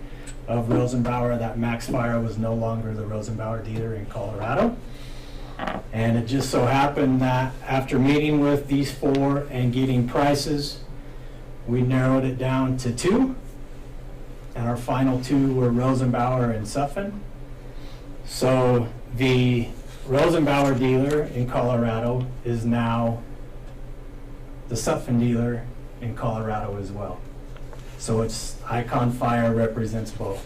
of Rosenbauer that Max Fire was no longer the Rosenbauer dealer in Colorado. And it just so happened that after meeting with these 4 and getting prices, we narrowed it down to 2. And our final 2 were Rosenbauer and Sutphen. So the Rosenbauer dealer in Colorado is now the Sutphen dealer in Colorado as well. So it's Icon Fire represents both.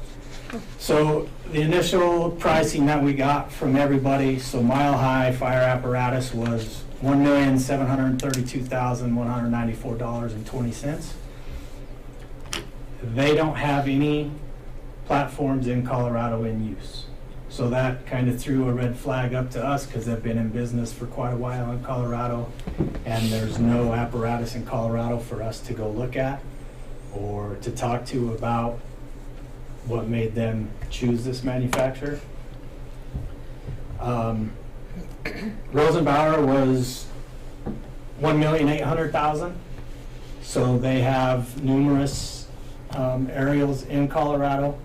So the initial pricing that we got from everybody, so Mile High Fire Apparatus was $1,732,194.20. They don't have any platforms in Colorado in use. So that kind of threw a red flag up to us because they've been in business for quite a while in Colorado, and there's no apparatus in Colorado for us to go look at or to talk to about what made them choose this manufacturer. Rosenbauer was $1,800,000. So they have numerous aerials in Colorado.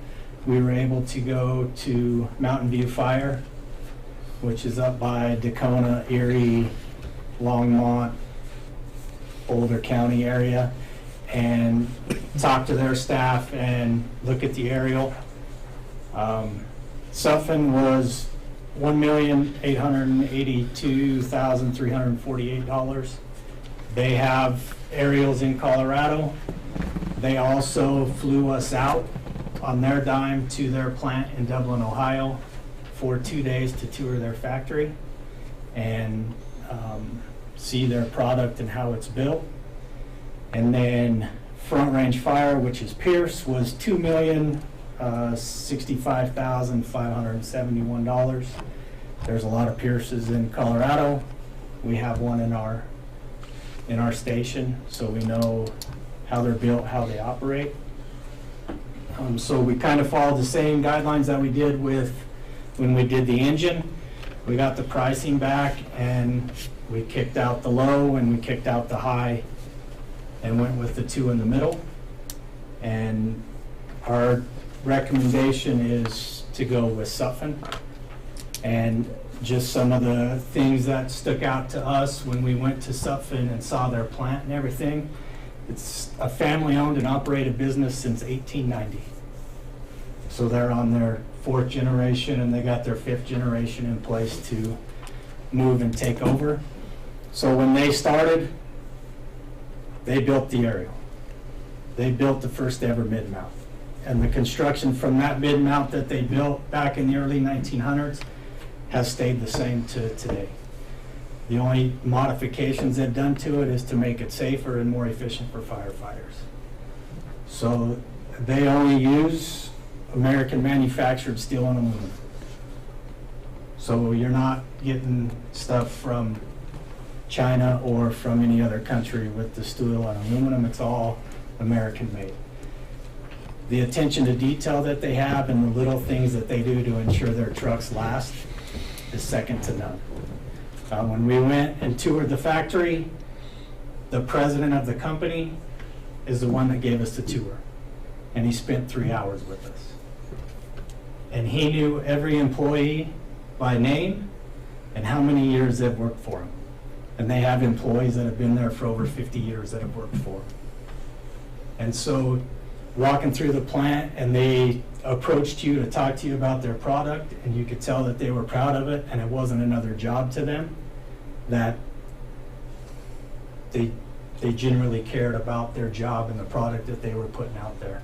We were able to go to Mountain View Fire which is up by Dacona, Erie, Longmont, Boulder County area, and talk to their staff and look at the aerial. Sutphen was $1,882,348. They have aerials in Colorado. They also flew us out on their dime to their plant in Dublin, Ohio for 2 days to tour their factory and see their product and how it's built. And then Front Range Fire, which is Pierce, was $2,065,571. There's a lot of Pierces in Colorado. We have one in our station, so we know how they're built, how they operate. So we kind of followed the same guidelines that we did with when we did the engine. We got the pricing back and we kicked out the low and we kicked out the high and went with the two in the middle. And our recommendation is to go with Sutphen. And just some of the things that stuck out to us when we went to Sutphen and saw their plant and everything. It's a family-owned and operated business since 1890. So they're on their 4th generation and they got their 5th generation in place to move and take over. So when they started, they built the aerial. They built the first ever mid-mount. And the construction from that mid-mount that they built back in the early 1900s has stayed the same to today. The only modifications they've done to it is to make it safer and more efficient for firefighters. So they only use American manufactured steel and aluminum. So you're not getting stuff from China or from any other country with the steel and aluminum. It's all American made. The attention to detail that they have and the little things that they do to ensure their trucks last is second to none. When we went and toured the factory, the president of the company is the one that gave us the tour. And he spent 3 hours with us. And he knew every employee by name and how many years they've worked for him. And they have employees that have been there for over 50 years that have worked for him. And so walking through the plant, and they approached you to talk to you about their product, and you could tell that they were proud of it and it wasn't another job to them, that they genuinely cared about their job and the product that they were putting out there.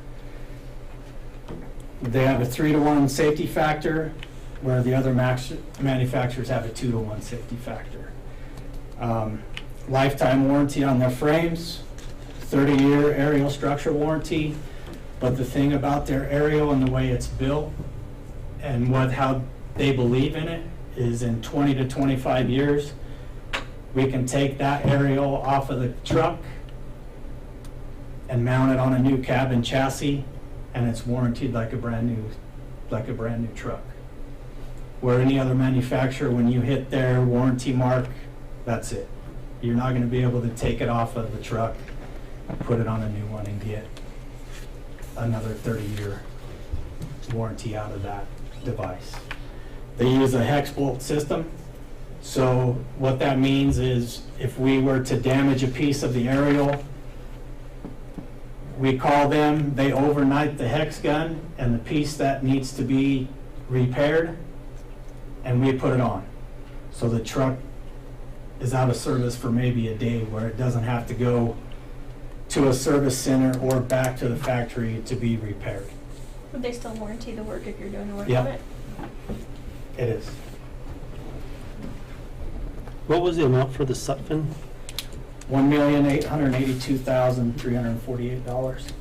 They have a 3-to-1 safety factor, where the other manufacturers have a 2-to-1 safety factor. Lifetime warranty on their frames, 30-year aerial structure warranty. But the thing about their aerial and the way it's built and how they believe in it is in 20 to 25 years, we can take that aerial off of the truck and mount it on a new cabin chassis, and it's warranted like a brand new truck. Where any other manufacturer, when you hit their warranty mark, that's it. You're not going to be able to take it off of the truck, put it on a new one, and get another 30-year warranty out of that device. They use a hex bolt system. So what that means is if we were to damage a piece of the aerial, we call them, they overnight the hex gun and the piece that needs to be repaired, and we put it on. So the truck is out of service for maybe a day, where it doesn't have to go to a service center or back to the factory to be repaired. Would they still warranty the work if you're doing the work Yeah. on it? It is. What was the amount for the Sutphen? $1,882,348.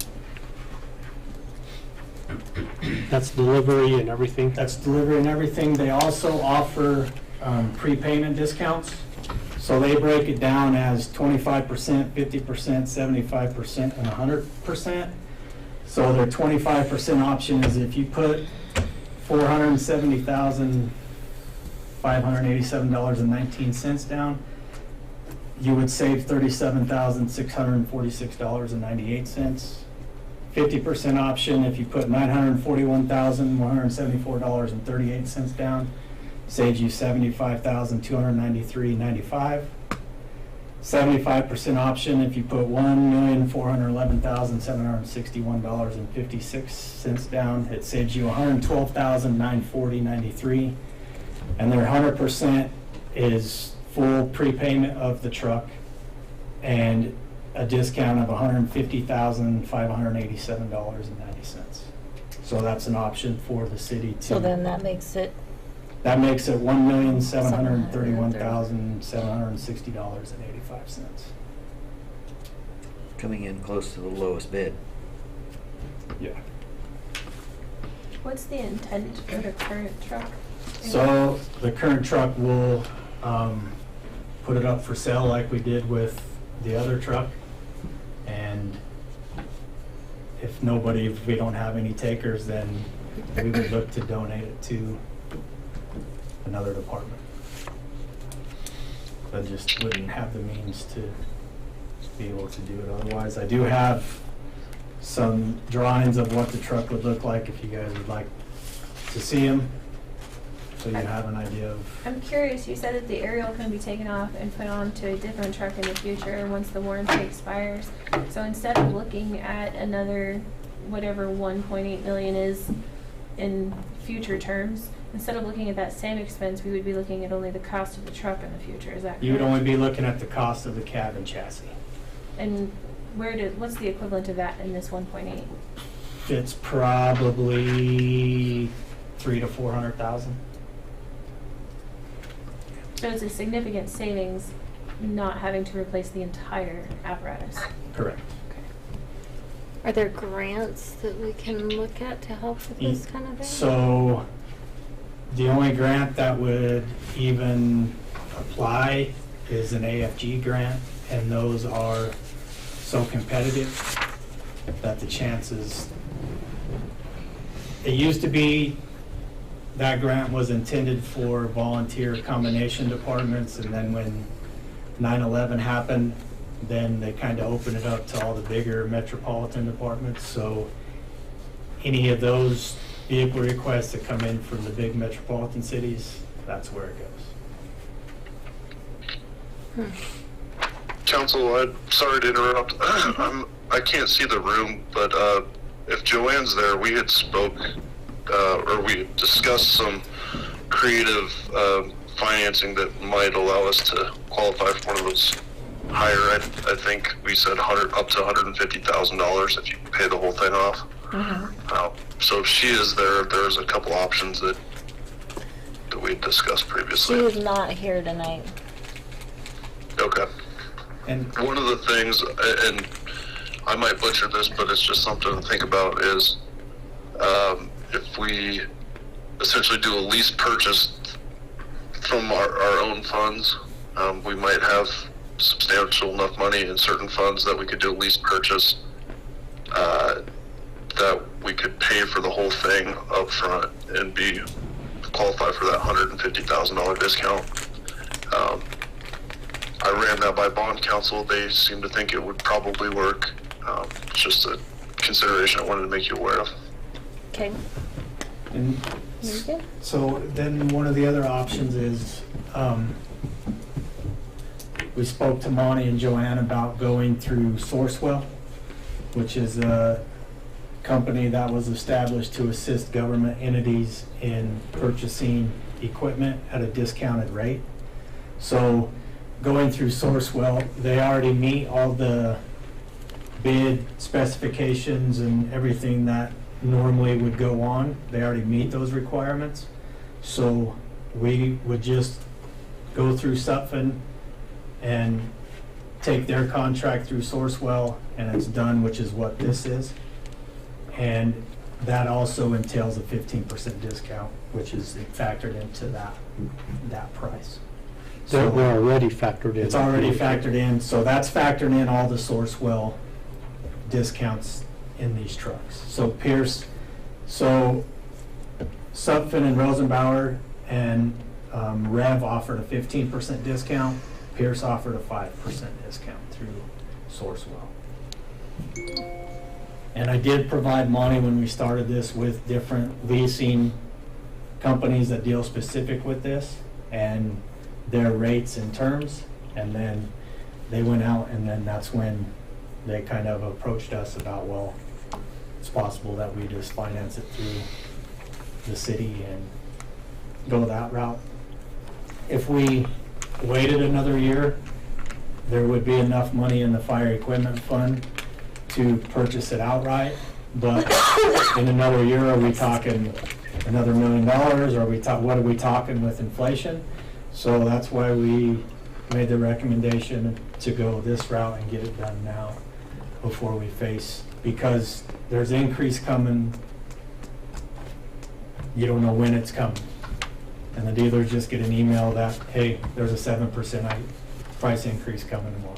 That's delivery and everything? That's delivery and everything. They also offer prepayment discounts. So they break it down as 25%, 50%, 75%, and 100%. So their 25% option is if you put $470,587.19 down, you would save $37,646.98. 50% option, if you put $941,174.38 down, saves you $75,293.95. 75% option, if you put $1,411,761.56 down, it saves you $112,940.93. And their 100% is full prepayment of the truck and a discount of $150,587.90. So that's an option for the city to. So then that makes it, $1,731,760.85. Coming in close to the lowest bid. Yeah. What's the intent for the current truck? So the current truck will put it up for sale like we did with the other truck. And if we don't have any takers, then we would look to donate it to another department. I just wouldn't have the means to be able to do it otherwise. I do have some drawings of what the truck would look like if you guys would like to see them, so you have an idea of. I'm curious, you said that the aerial can be taken off and put onto a different truck in the future once the warranty expires. So instead of looking at another, whatever 1.8 million is in future terms, instead of looking at that same expense, we would be looking at only the cost of the truck in the future, is that correct? You would only be looking at the cost of the cab and chassis. And what's the equivalent of that in this 1.8? It's probably $300,000 to $400,000. So it's a significant savings not having to replace the entire apparatus. Correct. are there grants that we can look at to help with this kind of thing? So the only grant that would even apply is an AFG grant, and those are so competitive that the chances, it used to be that grant was intended for volunteer combination departments, and then when 9/11 happened, then they kind of opened it up to all the bigger metropolitan departments. So any of those vehicle requests that come in from the big metropolitan cities, that's where it goes. Council, I'm sorry to interrupt. I can't see the room, but if Joanne's there, we had spoke, or we had discussed some creative financing that might allow us to qualify for one of those higher, I think we said up to $150,000 if you pay the whole thing off. So if she is there, there's a couple options that we had discussed previously. She is not here tonight. Okay. And one of the things, and I might butcher this, but it's just something to think about, is if we essentially do a lease purchase from our own funds, we might have substantial enough money in certain funds that we could do a lease purchase that we could pay for the whole thing up front and be qualified for that $150,000 discount. I ran that by bond counsel. They seem to think it would probably work. It's just a consideration I wanted to make you aware of. Okay. And Very good. so then one of the other options is, we spoke to Monty and Joanne about going through Sourcewell, which is a company that was established to assist government entities in purchasing equipment at a discounted rate. So going through Sourcewell, they already meet all the bid specifications and everything that normally would go on. They already meet those requirements. So we would just go through Sutphen and take their contract through Sourcewell, and it's done, which is what this is. And that also entails a 15% discount, which is factored into that price. They're already factored in. It's already factored in, so that's factored in all the Sourcewell discounts in these trucks. So Sutphen and Rosenbauer and Rev offered a 15% discount. Pierce offered a 5% discount through Sourcewell. And I did provide Monty when we started this with different leasing companies that deal specific with this and their rates and terms. And then they went out, and then that's when they kind of approached us about, well, it's possible that we just finance it through the city and go that route. If we waited another year, there would be enough money in the fire equipment fund to purchase it outright. But in another year, are we talking another $1 million? Or are we what are we talking with inflation? So that's why we made the recommendation to go this route and get it done now before we face, because there's increase coming. You don't know when it's coming. And the dealers just get an email that, hey, there's a 7% price increase coming tomorrow.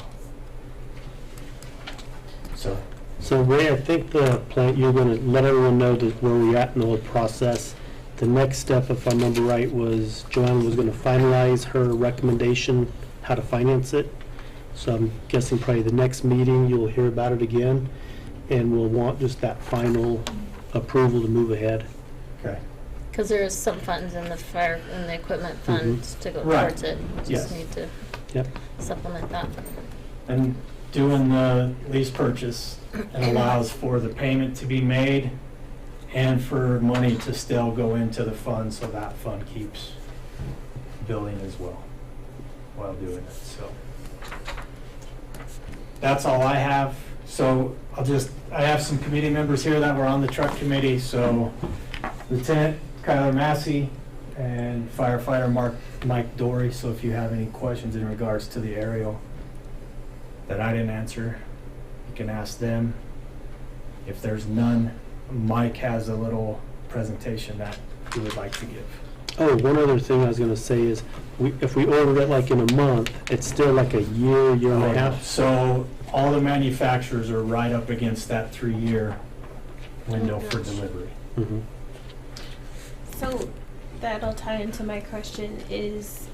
So Ray, I think the plan, you're going to let everyone know that where we're at in the whole process. The next step, if I remember right, was Joanne was going to finalize her recommendation how to finance it. So I'm guessing probably the next meeting you'll hear about it again, and we'll want just that final approval to move ahead. Okay. Because there is some funds in the equipment funds to go Right. towards it. Just Yes. need to Yep. supplement that. And doing the lease purchase, it allows for the payment to be made and for money to still go into the fund, so that fund keeps building as well while doing it. So that's all I have. So I have some committee members here that were on the truck committee. So Lieutenant Kyler Massey and firefighter Mike Dory. So if you have any questions in regards to the aerial that I didn't answer, you can ask them. If there's none, Mike has a little presentation that he would like to give. Oh, one other thing I was going to say is, if we order it like in a month, it's still like a year and a half. So all the manufacturers are right up against that 3-year window for delivery. Mhm. So that'll tie into my question is,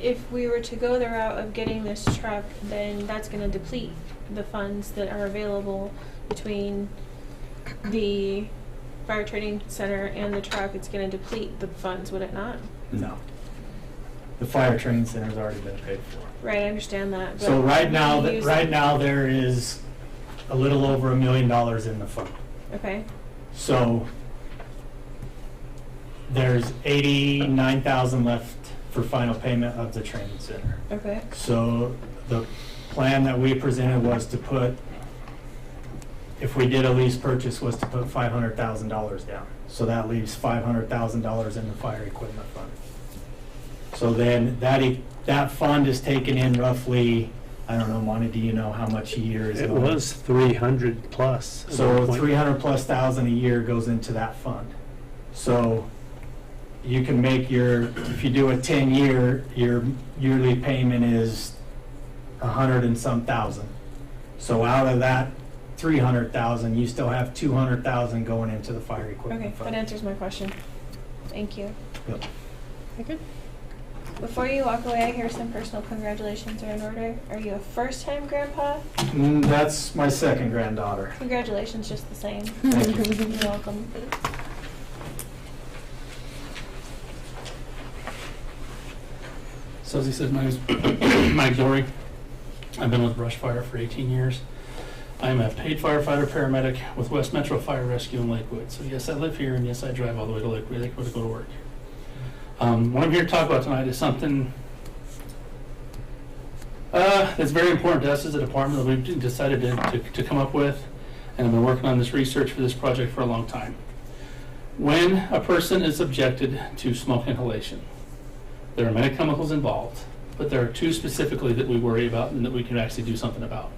if we were to go the route of getting this truck, then that's gonna deplete the funds that are available between the fire training center and the truck. It's gonna deplete the funds, would it not? No. The fire training center's already been paid for. Right, I understand that. So but right now, we use- there is a little over $1 million in the fund. Okay, So there's 89,000 left for final payment of the training center. okay, So the plan that we presented was to put, if we did a lease purchase, was to put $500,000 down. So that leaves $500,000 in the fire equipment fund. So then that fund is taken in roughly, I don't know, Monty, do you know how much a year is It going? was 300 plus. at So one point. 300,000+ a year goes into that fund. So you can make if you do a 10-year, your yearly payment is 100 and some thousand. So out of that 300,000, you still have 200,000 going into the fire equipment okay, that fund. answers my question. Thank you. Yep. You're good. Before you walk away, I hear some personal congratulations are in order. Are you a first-time grandpa? That's my second granddaughter. Congratulations, just the same. Thank you. You're welcome. So as he said, my name is Mike Dory. I've been with Brush Fire for 18 years. I'm a paid firefighter paramedic with West Metro Fire Rescue in Lakewood. So yes, I live here, and yes, I drive all the way to Lakewood to go to work. What I'm here to talk about tonight is something that's very important to us as a department that we've decided to come up with, and I've been working on this research for this project for a long time. When a person is subjected to smoke inhalation, there are many chemicals involved, but there are two specifically that we worry about and that we can actually do something about.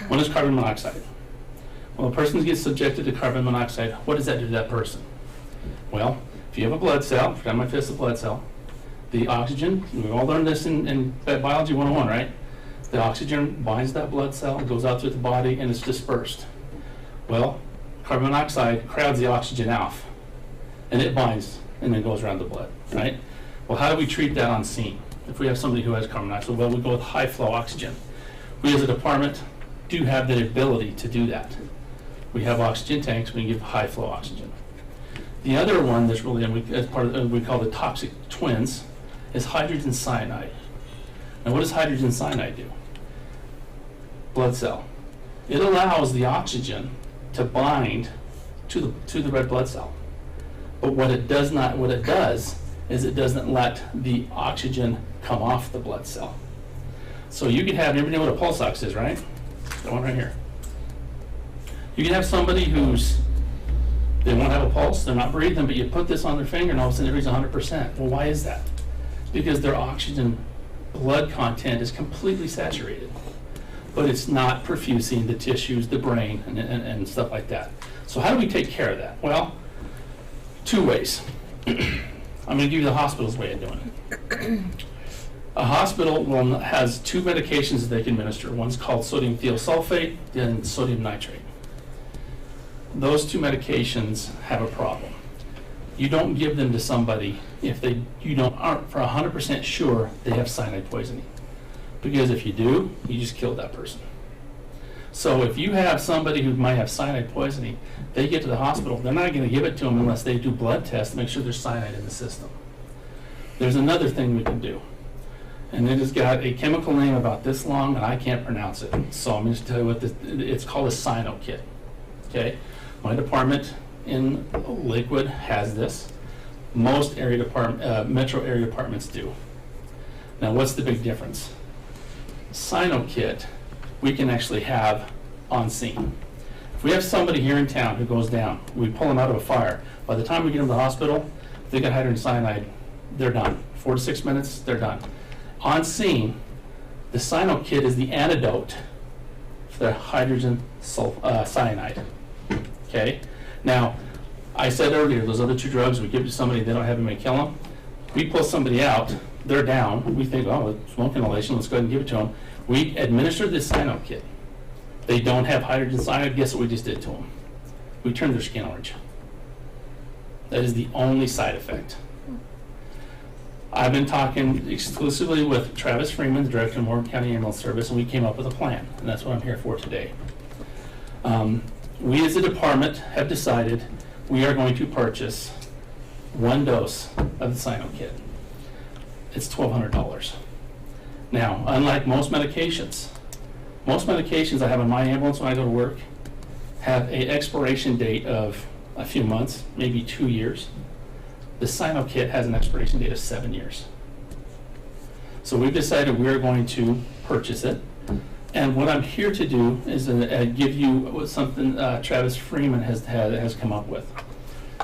One is carbon monoxide. When a person gets subjected to carbon monoxide, what does that do to that person? Well, if you have a blood cell, pretend my fist is a blood cell, the oxygen, we've all learned this in Biology 101, right? The oxygen binds that blood cell, goes out through the body, and it's dispersed. Well, carbon monoxide crowds the oxygen off, and it binds and then goes around the blood, right? Well, how do we treat that on scene? If we have somebody who has carbon monoxide, well, we go with high flow oxygen. We as a department do have the ability to do that. We have oxygen tanks, we can give high flow oxygen. The other one that's really, as part of, we call the toxic twins, is hydrogen cyanide. Now what does hydrogen cyanide do? Blood cell. It allows the oxygen to bind to the red blood cell. But what it does is it doesn't let the oxygen come off the blood cell. So you could have, everybody know what a pulse ox is, right? The one right here. You can have somebody they won't have a pulse, they're not breathing, but you put this on their finger and all of a sudden it reads 100%. Well, why is that? Because their oxygen blood content is completely saturated, but it's not perfusing the tissues, the brain, and stuff like that. So how do we take care of that? Well, 2 ways. I'm going to give you the hospital's way of doing it. A hospital has 2 medications that they can administer. One's called sodium thiosulfate and sodium nitrate. Those 2 medications have a problem. You don't give them to somebody if you aren't for 100% sure they have cyanide poisoning. Because if you do, you just killed that person. So if you have somebody who might have cyanide poisoning, they get to the hospital, they're not going to give it to them unless they do blood tests to make sure there's cyanide in the system. There's another thing we can do. And it has got a chemical name about this long, and I can't pronounce it. So I'm going to tell you what it's called, a cyano kit. Okay? My department in Lakewood has this. Most metro area departments do. Now, what's the big difference? Cyano kit, we can actually have on scene. If we have somebody here in town who goes down, we pull them out of a fire. By the time we get them to the hospital, if they got hydrogen cyanide, they're done. 4 to 6 minutes, they're done. On scene, the cyano kit is the antidote for the hydrogen cyanide. Okay? Now, I said earlier, those other 2 drugs we give to somebody, they don't have them, may kill them. We pull somebody out, they're down, we think, oh, smoke inhalation, let's go ahead and give it to them. We administer this cyano kit. They don't have hydrogen cyanide, guess what we just did to them? We turned their skin orange. That is the only side effect. I've been talking exclusively with Travis Freeman, the director of Morgan County Ambulance Service, and we came up with a plan, and that's what I'm here for today. We as a department have decided we are going to purchase 1 dose of the cyano kit. It's $1,200. Now, unlike most medications I have in my ambulance when I go to work have an expiration date of a few months, maybe 2 years. The cyano kit has an expiration date of 7 years. So we've decided we're going to purchase it. And what I'm here to do is give you something Travis Freeman has come up with.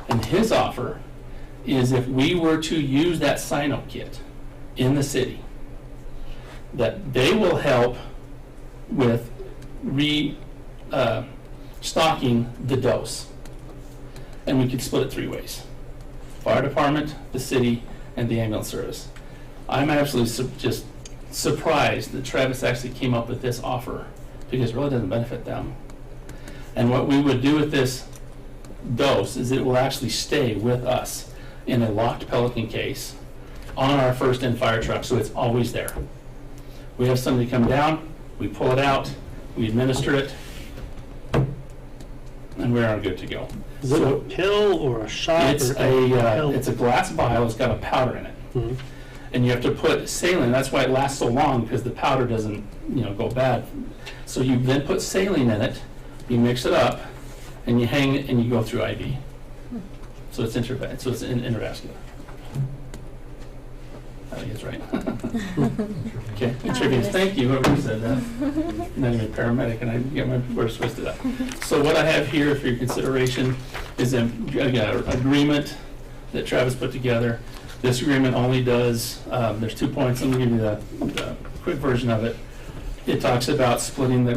And his offer is if we were to use that cyano kit in the city, that they will help with stocking the dose. And we could split it 3 ways. Fire department, the city, and the ambulance service. I'm absolutely just surprised that Travis actually came up with this offer because it really doesn't benefit them. And what we would do with this dose is it will actually stay with us in a locked Pelican case on our first in fire truck, so it's always there. We have somebody come down, we pull it out, we administer it, and we are good to go. Is it a pill or a shot? It's a glass vial. It's got a powder in it, Mhm. and you have to put saline. That's why it lasts so long, because the powder doesn't, go bad. So you then put saline in it, you mix it up, and you hang it, and you go through IV. So it's intravascular. I think it's right. Okay, intravenous. Thank you, whoever said that. Not even a paramedic, and I get my words twisted up. So what I have here for your consideration is an agreement that Travis put together. This agreement only does, there's 2 points. Let me give you the quick version of it. It talks about splitting the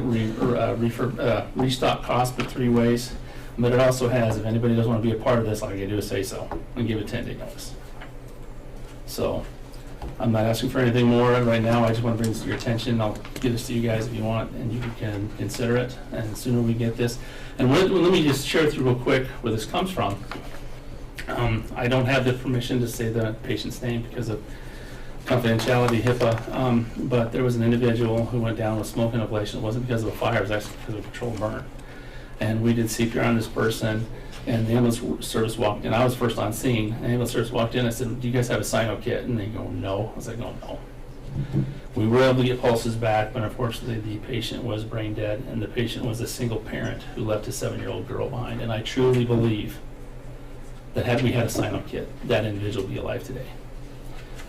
restock cost by 3 ways. But it also has, if anybody doesn't want to be a part of this, all you gotta do is say so and give a 10-day notice. So I'm not asking for anything more right now. I just want to bring this to your attention. I'll give this to you guys if you want, and you can consider it. And the sooner we get this, and let me just share through real quick where this comes from. I don't have the permission to say the patient's name because of confidentiality, HIPAA, but there was an individual who went down with smoke inhalation. It wasn't because of a fire, it was actually because of a controlled burn. And we did CPR on this person. And the ambulance service walked in. I was first on scene. The ambulance service walked in. I said, "Do you guys have a cyno kit?" And they go, "No." I was like, "No, no." We were able to get pulses back, but unfortunately the patient was brain dead, and the patient was a single parent who left a 7-year-old girl behind. And I truly believe that had we had a cyno kit, that individual would be alive today.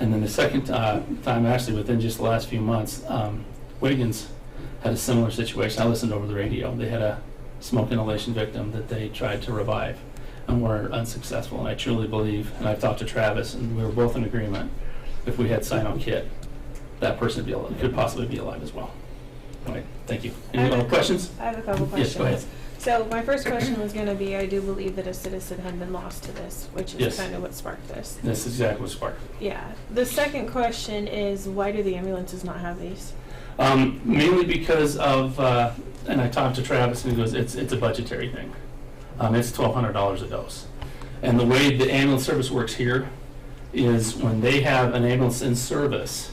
And then the second time, actually within just the last few months, Wiggins had a similar situation. I listened over the radio. They had a smoke inhalation victim that they tried to revive and were unsuccessful. And I truly believe, and I've talked to Travis, and we were both in agreement, if we had cyno kit, that person could possibly be alive as well. All right, thank you. Any other questions? I have a couple questions. Yes, go ahead. So my first question was going to be, I do believe that a citizen had been lost to this, which is Yes. kind of what sparked this. That's exactly what sparked. Yeah. The second question is, why do the ambulances not have these? Mainly because of, and I talked to Travis, and he goes, it's a budgetary thing. It's $1,200 a dose. And the way the ambulance service works here is when they have an ambulance in service,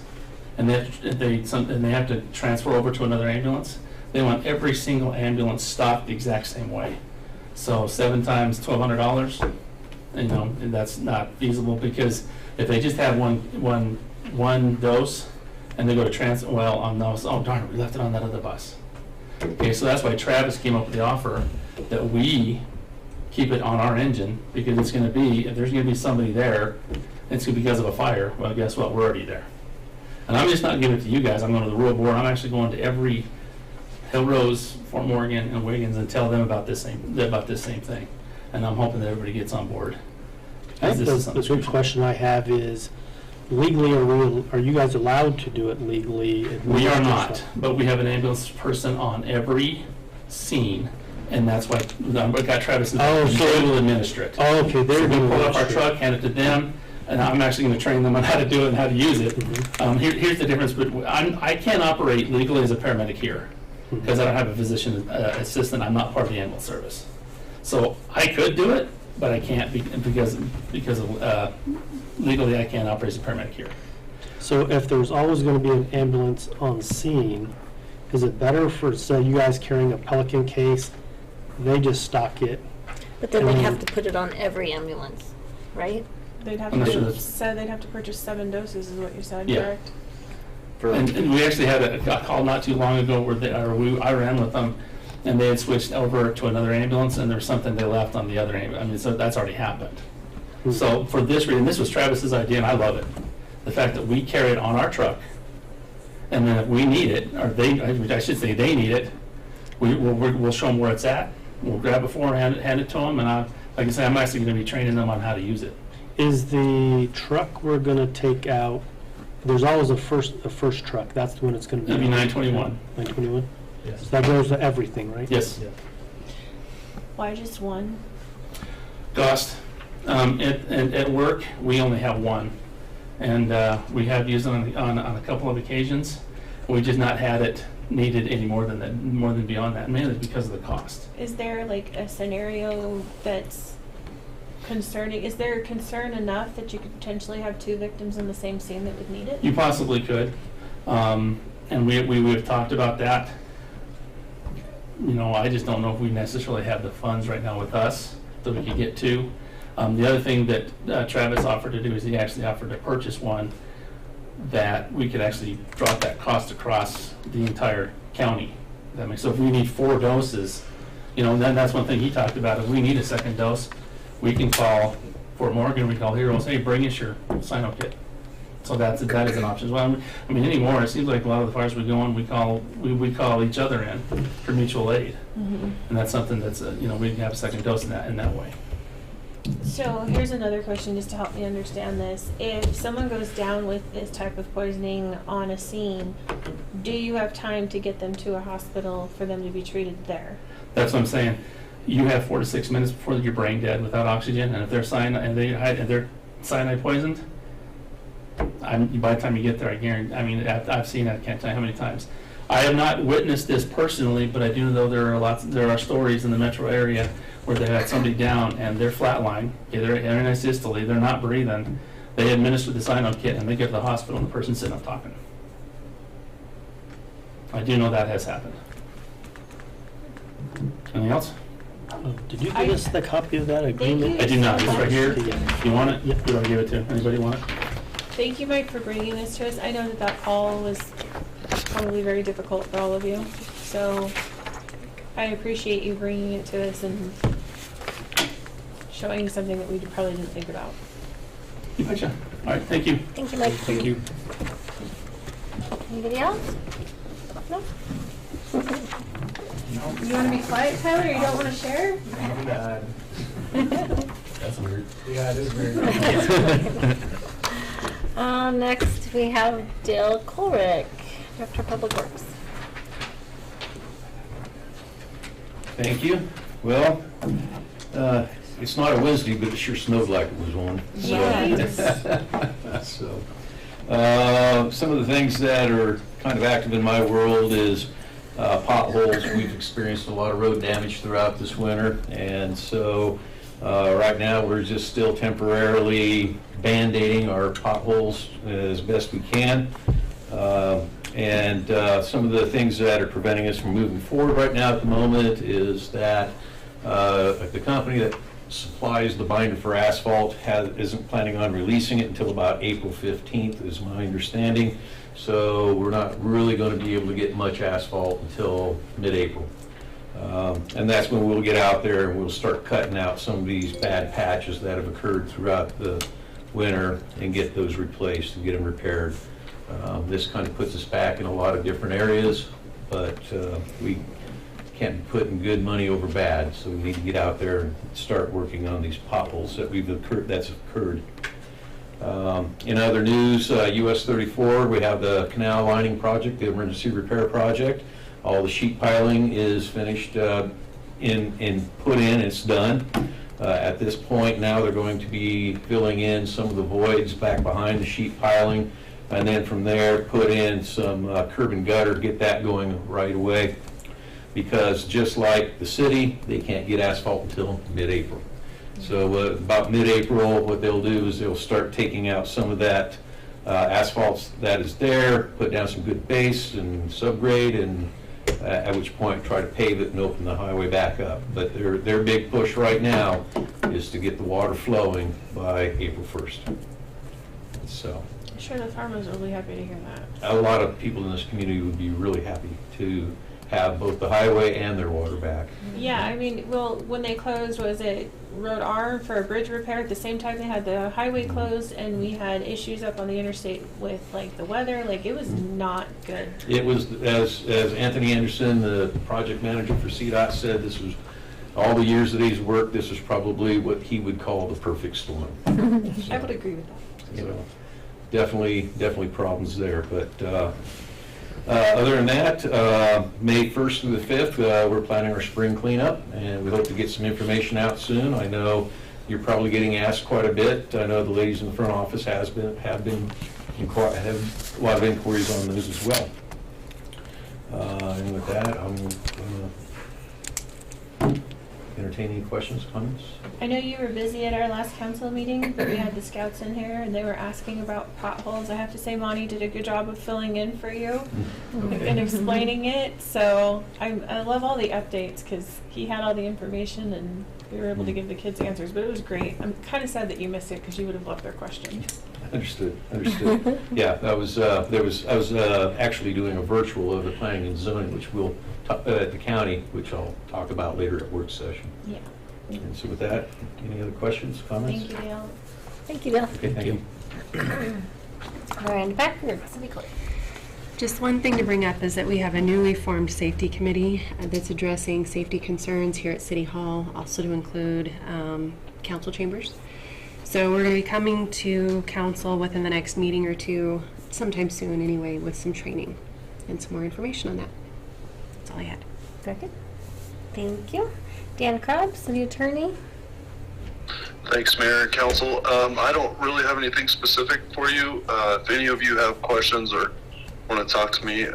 and they have to transfer over to another ambulance, they want every single ambulance stocked the exact same way. So 7 times $1,200, and that's not feasible, because if they just have one dose and they go to on those, oh darn, we left it on that other bus. Okay, so that's why Travis came up with the offer that we keep it on our engine, because it's gonna be, if there's gonna be somebody there, it's gonna be because of a fire, well, guess what, we're already there. And I'm just not giving it to you guys, I'm going to the rural board, I'm actually going to every Hill Rose, Fort Morgan, and Wiggins and tell them about this same thing. And I'm hoping that everybody gets on board. I think the big question I have is, legally, are you guys allowed to do it legally? We are not, but we have an ambulance person on every scene, and that's why I got Travis and they will administer it. Oh, okay, they're So we going pull to up our truck, hand it to them, and I'm actually going to train them on how to do it and how to use it. Here's the difference, but I can't operate legally as a paramedic here, because I don't have a physician assistant. I'm not part of the ambulance service. So I could do it, but I can't because of legally I can't operate as a paramedic here. So if there's always going to be an ambulance on scene, is it better for, say, you guys carrying a Pelican case, they just stock it? But then they'd have to put it on every ambulance, right? They'd have I'm not sure to that's- said they'd have to purchase 7 doses, is what you said, Yeah. correct? And we actually had a call not too long ago where I ran with them, and they had switched over to another ambulance, and there was something they left on the other ambulance. I mean, so that's already happened. So for this reason, this was Travis's idea, and I love it. The fact that we carry it on our truck, and then if we need it, or I should say they need it, we'll show them where it's at. We'll grab it for them, hand it to them, and like I say, I'm actually going to be training them on how to use it. Is the truck we're going to take out, there's always a first truck, that's the one it's going to be? It'll be 921. 921? Yes. So that goes to everything, right? Yes. Why just one? Cost. At work, we only have one, and we have used it on a couple of occasions. We just not had it needed any more than beyond that, mainly because of the cost. Is there like a scenario that's concerning? Is there concern enough that you could potentially have 2 victims in the same scene that would need it? You possibly could, and we've talked about that. I just don't know if we necessarily have the funds right now with us that we could get to. The other thing that Travis offered to do is he actually offered to purchase one that we could actually drop that cost across the entire county. That makes, so if we need 4 doses, then that's one thing he talked about. If we need a second dose, we can call Fort Morgan, we call Heroes, hey, bring us your sign-up kit. So that is an option as well. I mean, anymore, it seems like a lot of the fires we go on, we call each other in for mutual aid. Mm-hmm. And that's something that's, we can have a second dose in that way. So here's another question just to help me understand this. If someone goes down with this type of poisoning on a scene, do you have time to get them to a hospital for them to be treated there? That's what I'm saying. You have 4 to 6 minutes before you're brain dead without oxygen, and if they're cyanide poisoned, by the time you get there, I guarantee. I mean, I've seen that. I can't tell you how many times. I have not witnessed this personally, but I do know there are stories in the metro area where they had somebody down and they're flatline, they're in asystole, they're not breathing. They administer the cyno kit and they get to the hospital and the person's sitting up talking. I do know that has happened. Anything else? Did you give us the copy of that agreement? I do not, it's right here. Yeah. You want it? Yep. You want to give it to anybody want it? Thank you, Mike, for bringing this to us. I know that that call was probably very difficult for all of you, so I appreciate you bringing it to us and showing something that we probably didn't think about. You betcha. All right, thank you. Thank you, Mike. Thank you. Anybody else? No? You want to be quiet, Tyler, or you don't want to share? That's weird. Yeah, it is weird. Next, we have Dale Colrick, Director of Public Works. Thank you. Well, it's not a Wednesday, but it sure snowed like it was one. So, some of the things that are kind of active in my world is potholes. We've experienced a lot of road damage throughout this winter, and so right now we're just still temporarily band-aiding our potholes as best we can. And some of the things that are preventing us from moving forward right now at the moment is that the company that supplies the binder for asphalt isn't planning on releasing it until about April 15th is my understanding. So we're not really going to be able to get much asphalt until mid-April. And that's when we'll get out there and we'll start cutting out some of these bad patches that have occurred throughout the winter and get those replaced and get them repaired. This kind of puts us back in a lot of different areas, but we can't be putting good money over bad, so we need to get out there and start working on these potholes that's occurred. In other news, US 34, we have the canal lining project, the emergency repair project. All the sheet piling is finished put in, it's done. At this point now they're going to be filling in some of the voids back behind the sheet piling, and then from there put in some curb and gutter, get that going right away. Because just like the city, they can't get asphalt until mid-April. So about mid-April, what they'll do is they'll start taking out some of that asphalt that is there, put down some good base and subgrade, and at which point try to pave it and open the highway back up. But their big push right now is to get the water flowing by April 1st. So I'm sure the farmers will be happy to hear that. a lot of people in this community would be really happy to have both the highway and their water back. Yeah, I mean, well, when they closed, was it Road R for a bridge repair? At the same time, they had the highway closed, and we had issues up on the interstate with like the weather. Like, it was not good. It was, as Anthony Anderson, the project manager for CDOT, said, this was, all the years that he's worked, this is probably what he would call the perfect storm. I would agree with that. You know, definitely problems there, but other than that, May 1st through the 5th, we're planning our spring cleanup, and we hope to get some information out soon. I know you're probably getting asked quite a bit. I know the ladies in the front office have a lot of inquiries on those as well. And with that, I'm going to entertain any questions, comments? I know you were busy at our last council meeting, but we had the scouts in here and they were asking about potholes. I have to say Monty did a good job of filling in for you and explaining it. So I love all the updates because he had all the information and we were able to give the kids answers, but it was great. I'm kind of sad that you missed it because you would have loved their questions. Understood. Yeah, I was actually doing a virtual of the planning and zoning, which we'll at the county, which I'll talk about later at work session. Yeah. And so with that, any other questions, comments? Thank you, Dale. Thank you, Dale. Okay, thank you. Miranda Becker, City Clerk. Just one thing to bring up is that we have a newly formed safety committee that's addressing safety concerns here at City Hall, also to include council chambers. So we're going to be coming to council within the next meeting or two, sometime soon anyway, with some training and some more information on that. That's all I had. Very good. Thank you. Dan Krebs, City Attorney. Thanks, Mayor and Council. I don't really have anything specific for you. If any of you have questions or want to talk to me,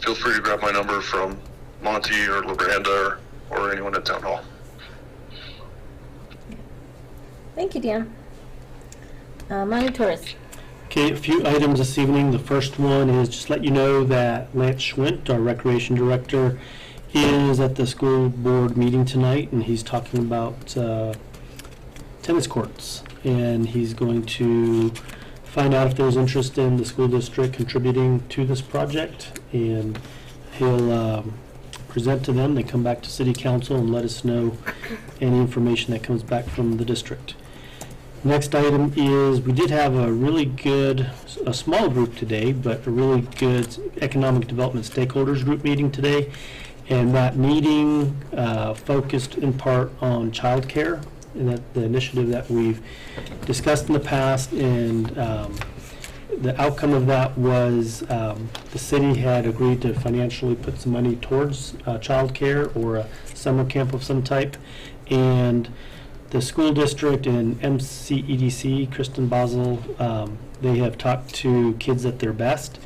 feel free to grab my number from Monty or LaBranda or anyone at Town Hall. Thank you, Dan. Monty Torres. Okay, a few items this evening. The first one is just let you know that Lance Schwint, our Recreation Director, is at the school board meeting tonight, and he's talking about tennis courts. And he's going to find out if there's interest in the school district contributing to this project. And he'll present to them. They come back to city council and let us know any information that comes back from the district. Next item is, we did have a really good, a small group today, but a really good economic development stakeholders group meeting today. And that meeting focused in part on childcare, and that the initiative that we've discussed in the past. And the outcome of that was the city had agreed to financially put some money towards childcare or a summer camp of some type. And the school district and MCEDC, Kristen Basel, they have talked to Kids at Their Best.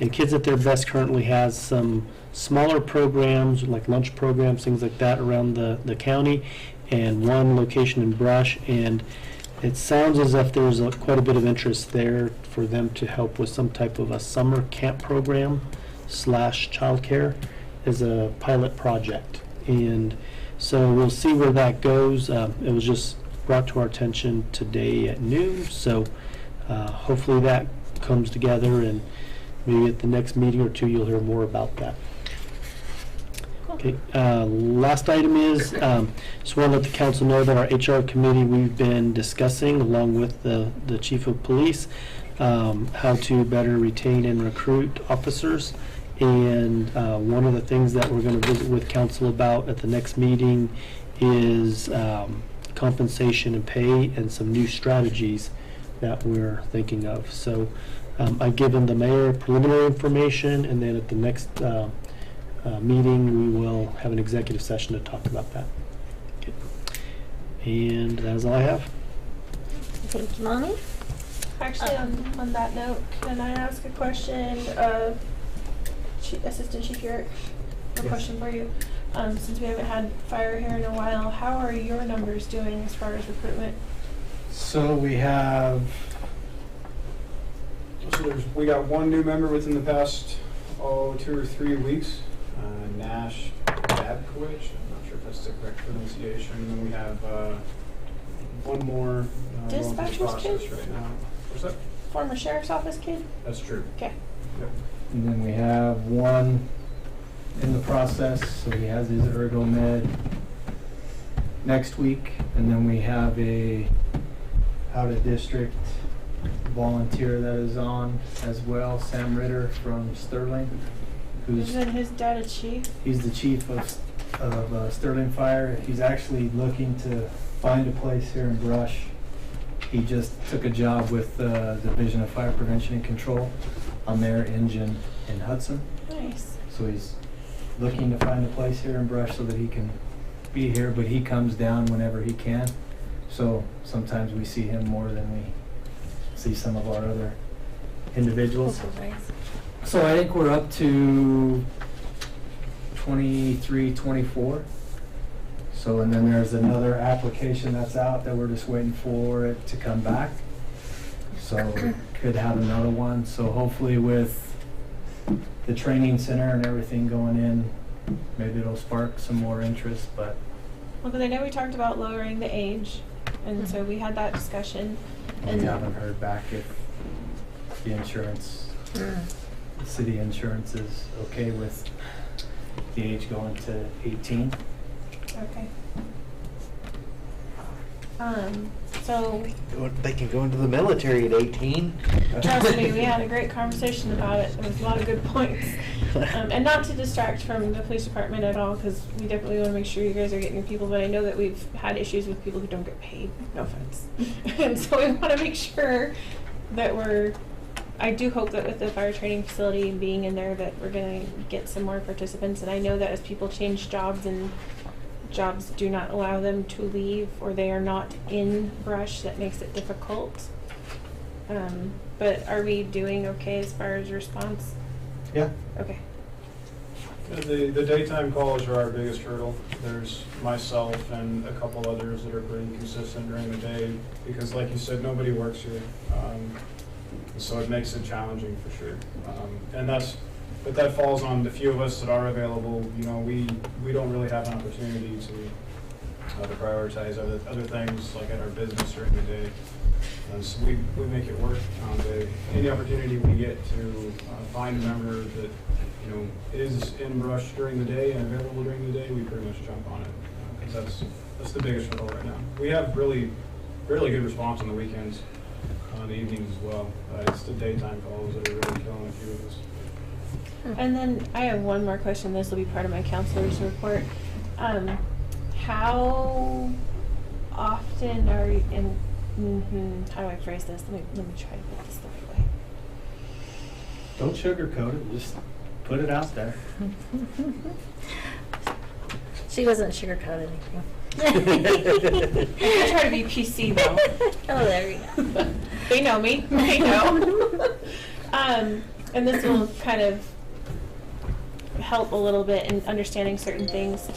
And Kids at Their Best currently has some smaller programs, like lunch programs, things like that around the county, and one location in Brush. And it sounds as if there's quite a bit of interest there for them to help with some type of a summer camp program / childcare as a pilot project. And so we'll see where that goes. It was just brought to our attention today at noon, so hopefully that comes together, and maybe at the next meeting or two you'll hear more about that. Okay, last item is, just want to let the council know that our HR committee, we've been discussing, along with the chief of police, how to better retain and recruit officers. And one of the things that we're going to visit with council about at the next meeting is compensation and pay, and some new strategies that we're thinking of. So I've given the mayor preliminary information, and then at the next meeting we will have an executive session to talk about that. Okay. And that's all I have. Thank you, Mommy. Actually, on that note, can I ask a question of Assistant Chief Yerrick? A question for you. Since we haven't had fire here in a while, how are your numbers doing as far as recruitment? So we got one new member within the past 2 or 3 weeks, Nash Babkowicz. I'm not sure if that's the correct pronunciation. And then we have one more going through the Dispatcher's process kid? right now. What's that? Former sheriff's office kid? That's true. Okay. Yep. And then we have one in the process, so he has his ErgoMed next week. And then we have a out-of-district volunteer that is on as well, Sam Ritter from Sterling, Isn't his dad a chief? he's the chief of Sterling Fire. He's actually looking to find a place here in Brush. He just took a job with the Division of Fire Prevention and Control on their engine in Hudson. Nice. So he's looking to find a place here in Brush so that he can be here, but he comes down whenever he can. So sometimes we see him more than we see some of our other individuals. This is nice. So I think we're up to 23, 24. So, and then there's another application that's out that we're just waiting for it to come back. So we could have another one. So hopefully with the training center and everything going in, maybe it'll spark some more interest, but. Well, because I know we talked about lowering the age, and so we had that discussion. We haven't heard back if the insurance, the city insurance is okay with the age going to 18. Okay. So They can go into the military at 18. trust me, we had a great conversation about it. There was a lot of good points. And not to distract from the police department at all, because we definitely want to make sure you guys are getting your people, but I know that we've had issues with people who don't get paid. No offense. And so we want to make sure that I do hope that with the fire training facility being in there that we're going to get some more participants. And I know that as people change jobs and jobs do not allow them to leave, or they are not in Brush, that makes it difficult. But are we doing okay as far as response? Yeah. Okay. The daytime calls are our biggest hurdle. There's myself and a couple others that are pretty consistent during the day because, like you said, nobody works here. So it makes it challenging for sure. And that's but that falls on the few of us that are available. You know, we don't really have an opportunity to prioritize other things like at our business during the day. So we make it work. Any opportunity we get to find a member that, you know, is in brush during the day and available during the day, we pretty much jump on it, because that's the biggest hurdle right now. We have really good response on the weekends, on the evenings as well. It's the daytime calls that are really killing a few of us. And then I have one more question. This will be part of my counselor's report. How often are you in? How do I phrase this? Let me try to put this the right way. Don't sugarcoat it, just put it out there. She wasn't sugarcoat anything. I try to be PC though. Oh, there we go. They know me. They know. And this will kind of help a little bit in understanding certain things.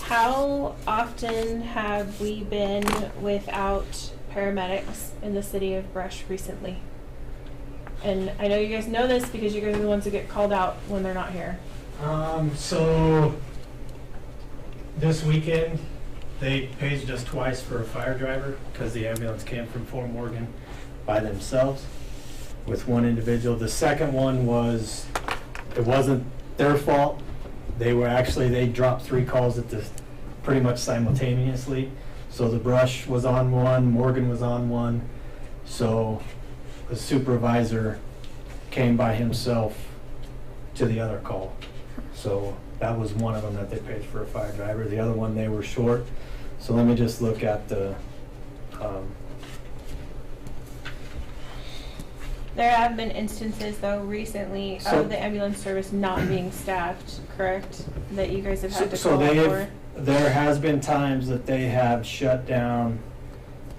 How often have we been without paramedics in the city of Brush recently? And I know you guys know this because you guys are the ones that get called out when they're not here. So this weekend, they paged us twice for a fire driver because the ambulance came from Fort Morgan by themselves with one individual. The second one was, it wasn't their fault. They dropped 3 calls pretty much simultaneously. So the brush was on one, Morgan was on one. So the supervisor came by himself to the other call. So that was one of them that they paid for a fire driver. The other one, they were short. So let me just look at the, There have been instances, though, recently of the ambulance service not being staffed, correct? That you guys have had to call out for? There has been times that they have shut down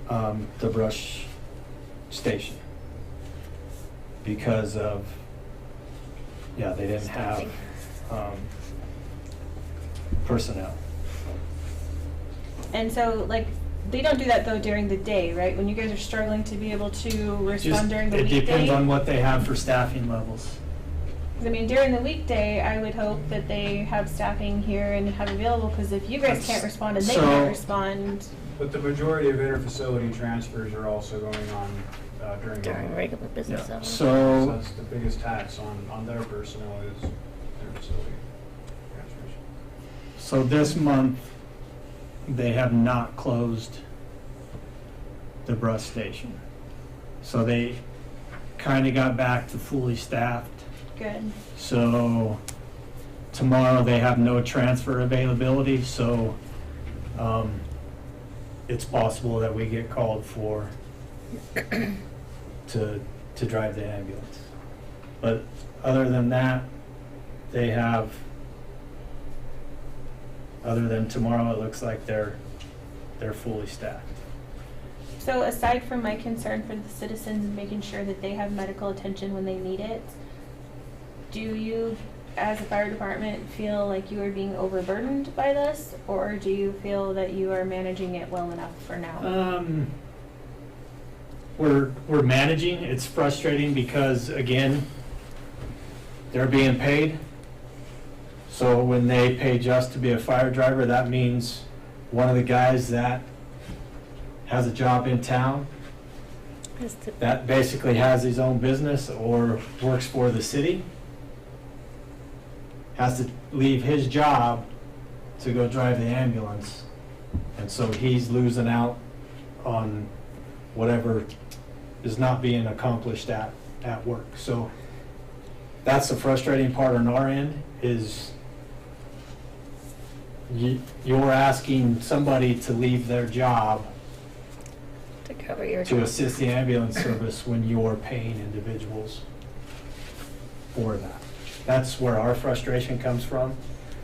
the brush station because of, they didn't have personnel. And so, like, they don't do that, though, during the day, right? When you guys are struggling to be able to respond during the weekday? It depends on what they have for staffing levels. I mean, during the weekday, I would hope that they have staffing here and have available, because if you guys can't respond and they can't respond. But the majority of inter-facility transfers are also going on during regular business hours. So that's the biggest tax on their personnel is inter-facility transfers. So this month, they have not closed the brush station. So they kind of got back to fully staffed. Good. So tomorrow they have no transfer availability, so it's possible that we get called for to drive the ambulance. But other than that, they have, other than tomorrow, it looks like they're fully staffed. So aside from my concern for the citizens and making sure that they have medical attention when they need it, do you, as a fire department, feel like you are being overburdened by this, or do you feel that you are managing it well enough for now? We're managing. It's frustrating because, again, they're being paid. So when they pay just to be a fire driver, that means one of the guys that has a job in town that basically has his own business or works for the city has to leave his job to go drive the ambulance. And so he's losing out on whatever is not being accomplished at work. So that's the frustrating part on our end, is you're asking somebody to leave their job to cover your to assist the ambulance service when you're paying individuals for that. That's where our frustration comes from.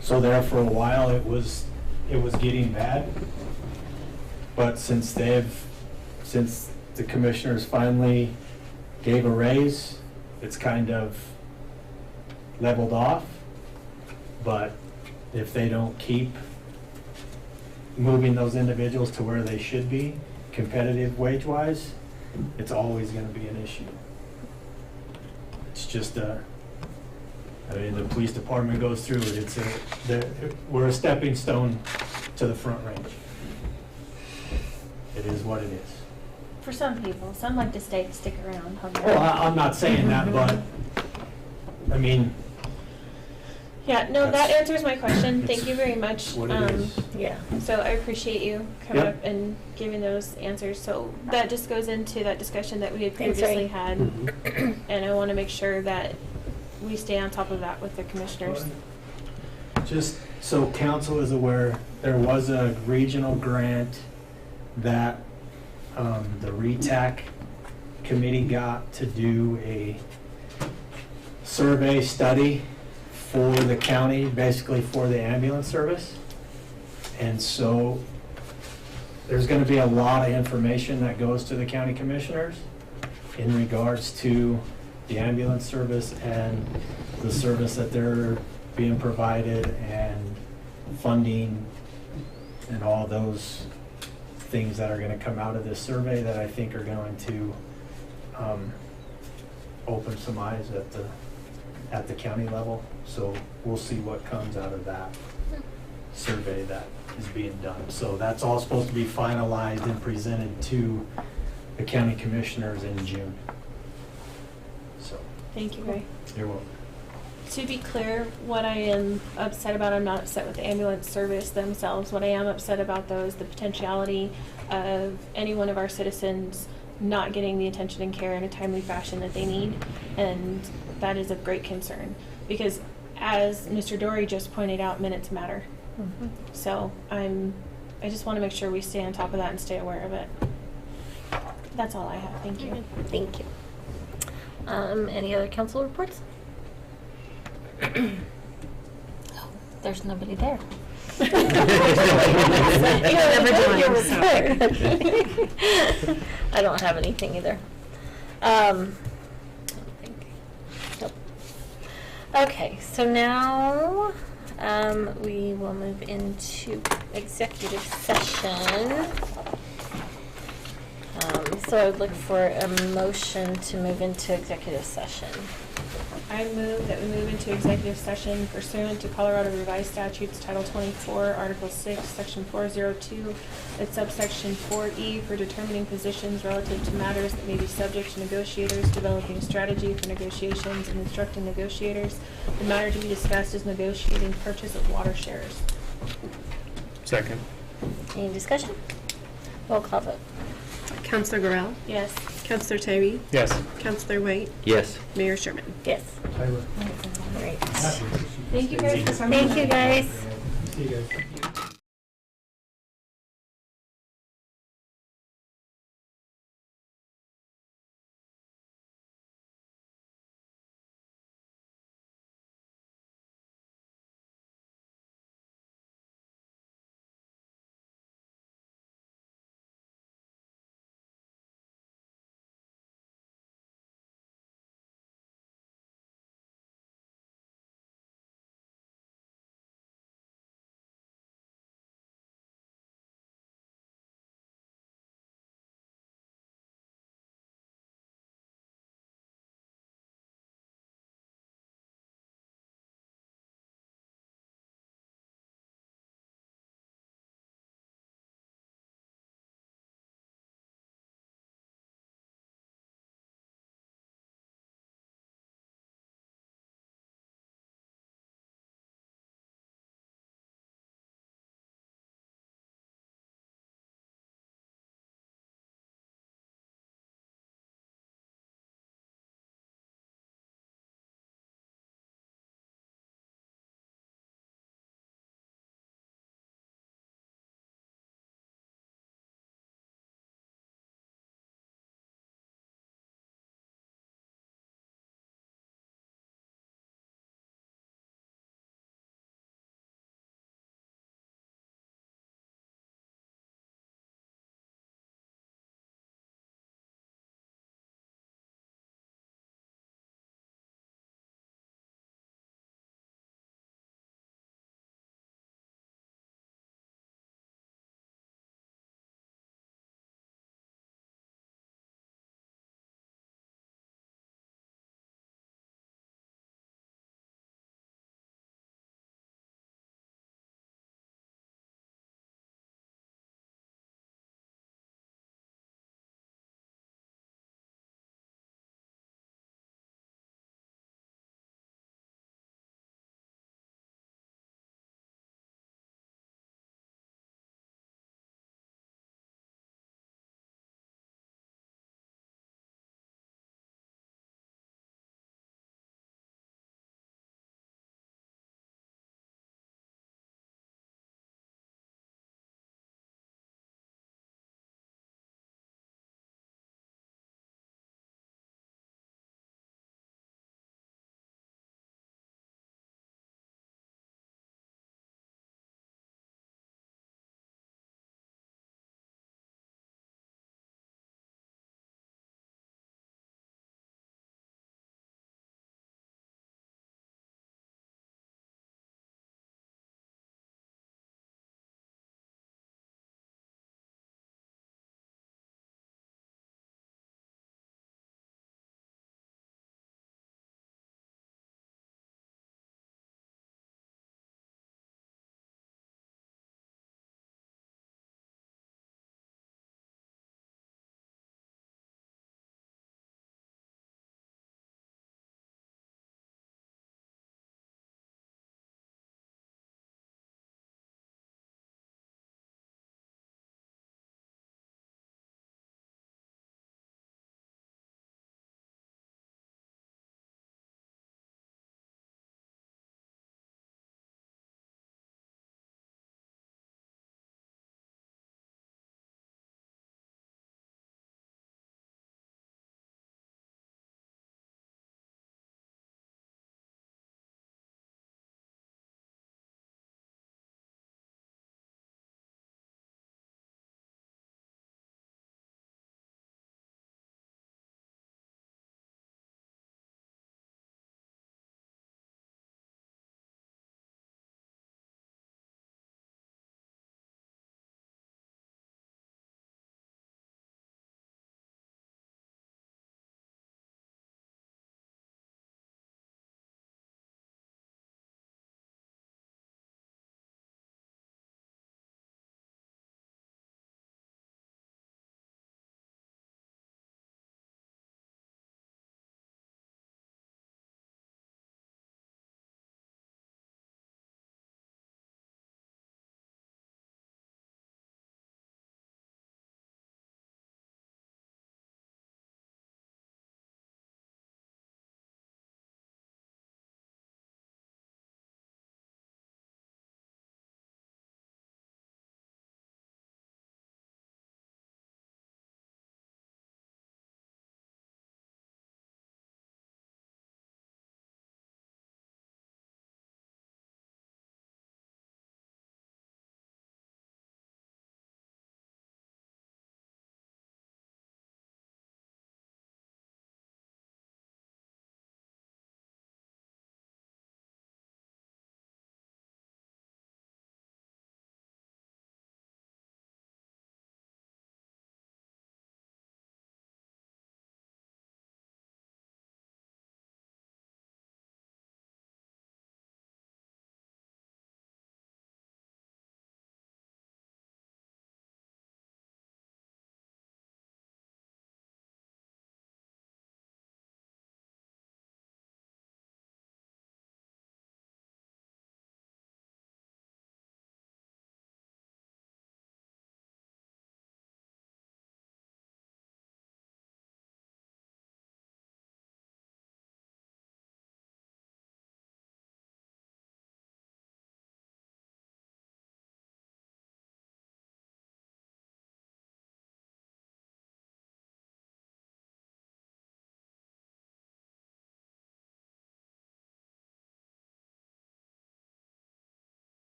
So there for a while it was getting bad. But since the commissioners finally gave a raise, it's kind of leveled off. But if they don't keep moving those individuals to where they should be, competitive wage-wise, it's always going to be an issue. It's just I mean, the police department goes through it. We're a stepping stone to the Front Range. It is what it is. For some people, some like to stick around. Well, I'm not saying that, but, I mean, Yeah, no, that That's- answers my question. Thank it's you very much. what it is. Yeah. So I appreciate you coming Yep. up and giving those answers. So that just goes into that discussion that we had Thanks, previously Ray. had. Mhm. And I want to make sure that we stay on top of that with the commissioners. Just so council is aware, there was a regional grant that the RETAC committee got to do a survey study for the county, basically for the ambulance service. And so there's going to be a lot of information that goes to the county commissioners in regards to the ambulance service and the service that they're being provided and funding and all those things that are going to come out of this survey that I think are going to open some eyes at the county level. So we'll see what comes out of that survey that is being done. So that's all supposed to be finalized and presented to the county commissioners in June. So, Thank you, Ray. you're welcome. To be clear, what I am upset about, I'm not upset with the ambulance service themselves. What I am upset about, though, is the potentiality of any one of our citizens not getting the attention and care in a timely fashion that they need. And that is of great concern. Because as Mr. Dory just pointed out, minutes matter. Mhm. So I just want to make sure we stay on top of that and stay aware of it. That's all I have. Thank you. Thank you. Any other council reports? Oh, there's nobody there. You never do, I don't have anything either. Nope. Okay, so now we will move into executive session. So I would look for a motion to move into executive session. I move that we move into executive session pursuant to Colorado Revised Statutes, Title 24, Article 6, Section 402, at subsection 4E for determining positions relative to matters that may be subject to negotiators, developing strategy for negotiations, and instructing negotiators. The matter to be discussed is negotiating purchase of water shares. Second. Any discussion? Roll call vote. Counselor Gorell, Yes. Counselor Tyree, Yes. Counselor White, Yes. Mayor Sherman. Yes. Tyler. Great. Thank you guys for coming. Thank you, guys. See you guys.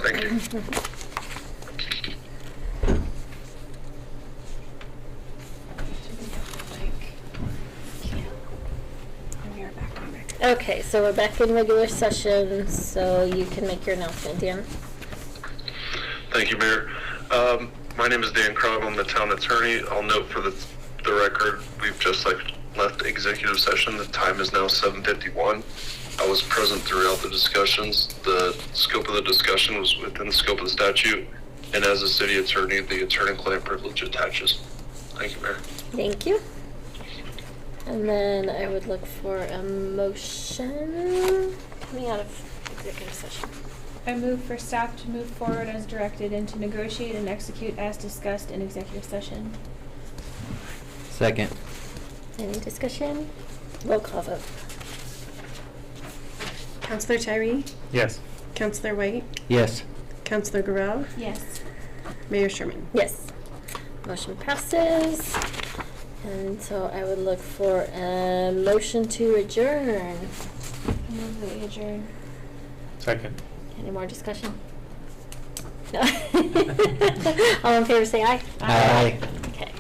Thank you. Okay, so we're back in regular session, so you can make your announcement, Dan. Thank you, Mayor. My name is Dan Krog. I'm the town attorney. I'll note for the record, we've just left executive session. The time is now 7:51. I was present throughout the discussions. The scope of the discussion was within the scope of the statute, and as a city attorney, the attorney-client privilege attaches. Thank you, Mayor. Thank you. And then I would look for a motion coming out of executive session. I move for staff to move forward as directed and to negotiate and execute as discussed in executive session. Second. Any discussion? Roll call vote. Counselor Tyree? Yes. Counselor White? Yes. Counselor Guerrero? Yes. Mayor Sherman? Yes. Motion passes. And so I would look for a motion to adjourn. I move that we adjourn. Second. Any more discussion? No. All in favor say aye. Aye. Okay.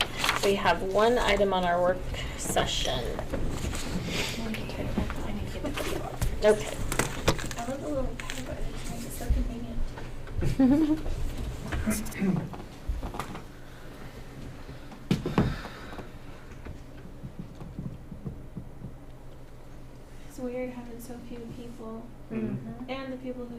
We have one item on our work session. I need to get the video off. Okay. I love the little power button. It's so convenient. It's weird having so few people, and the people who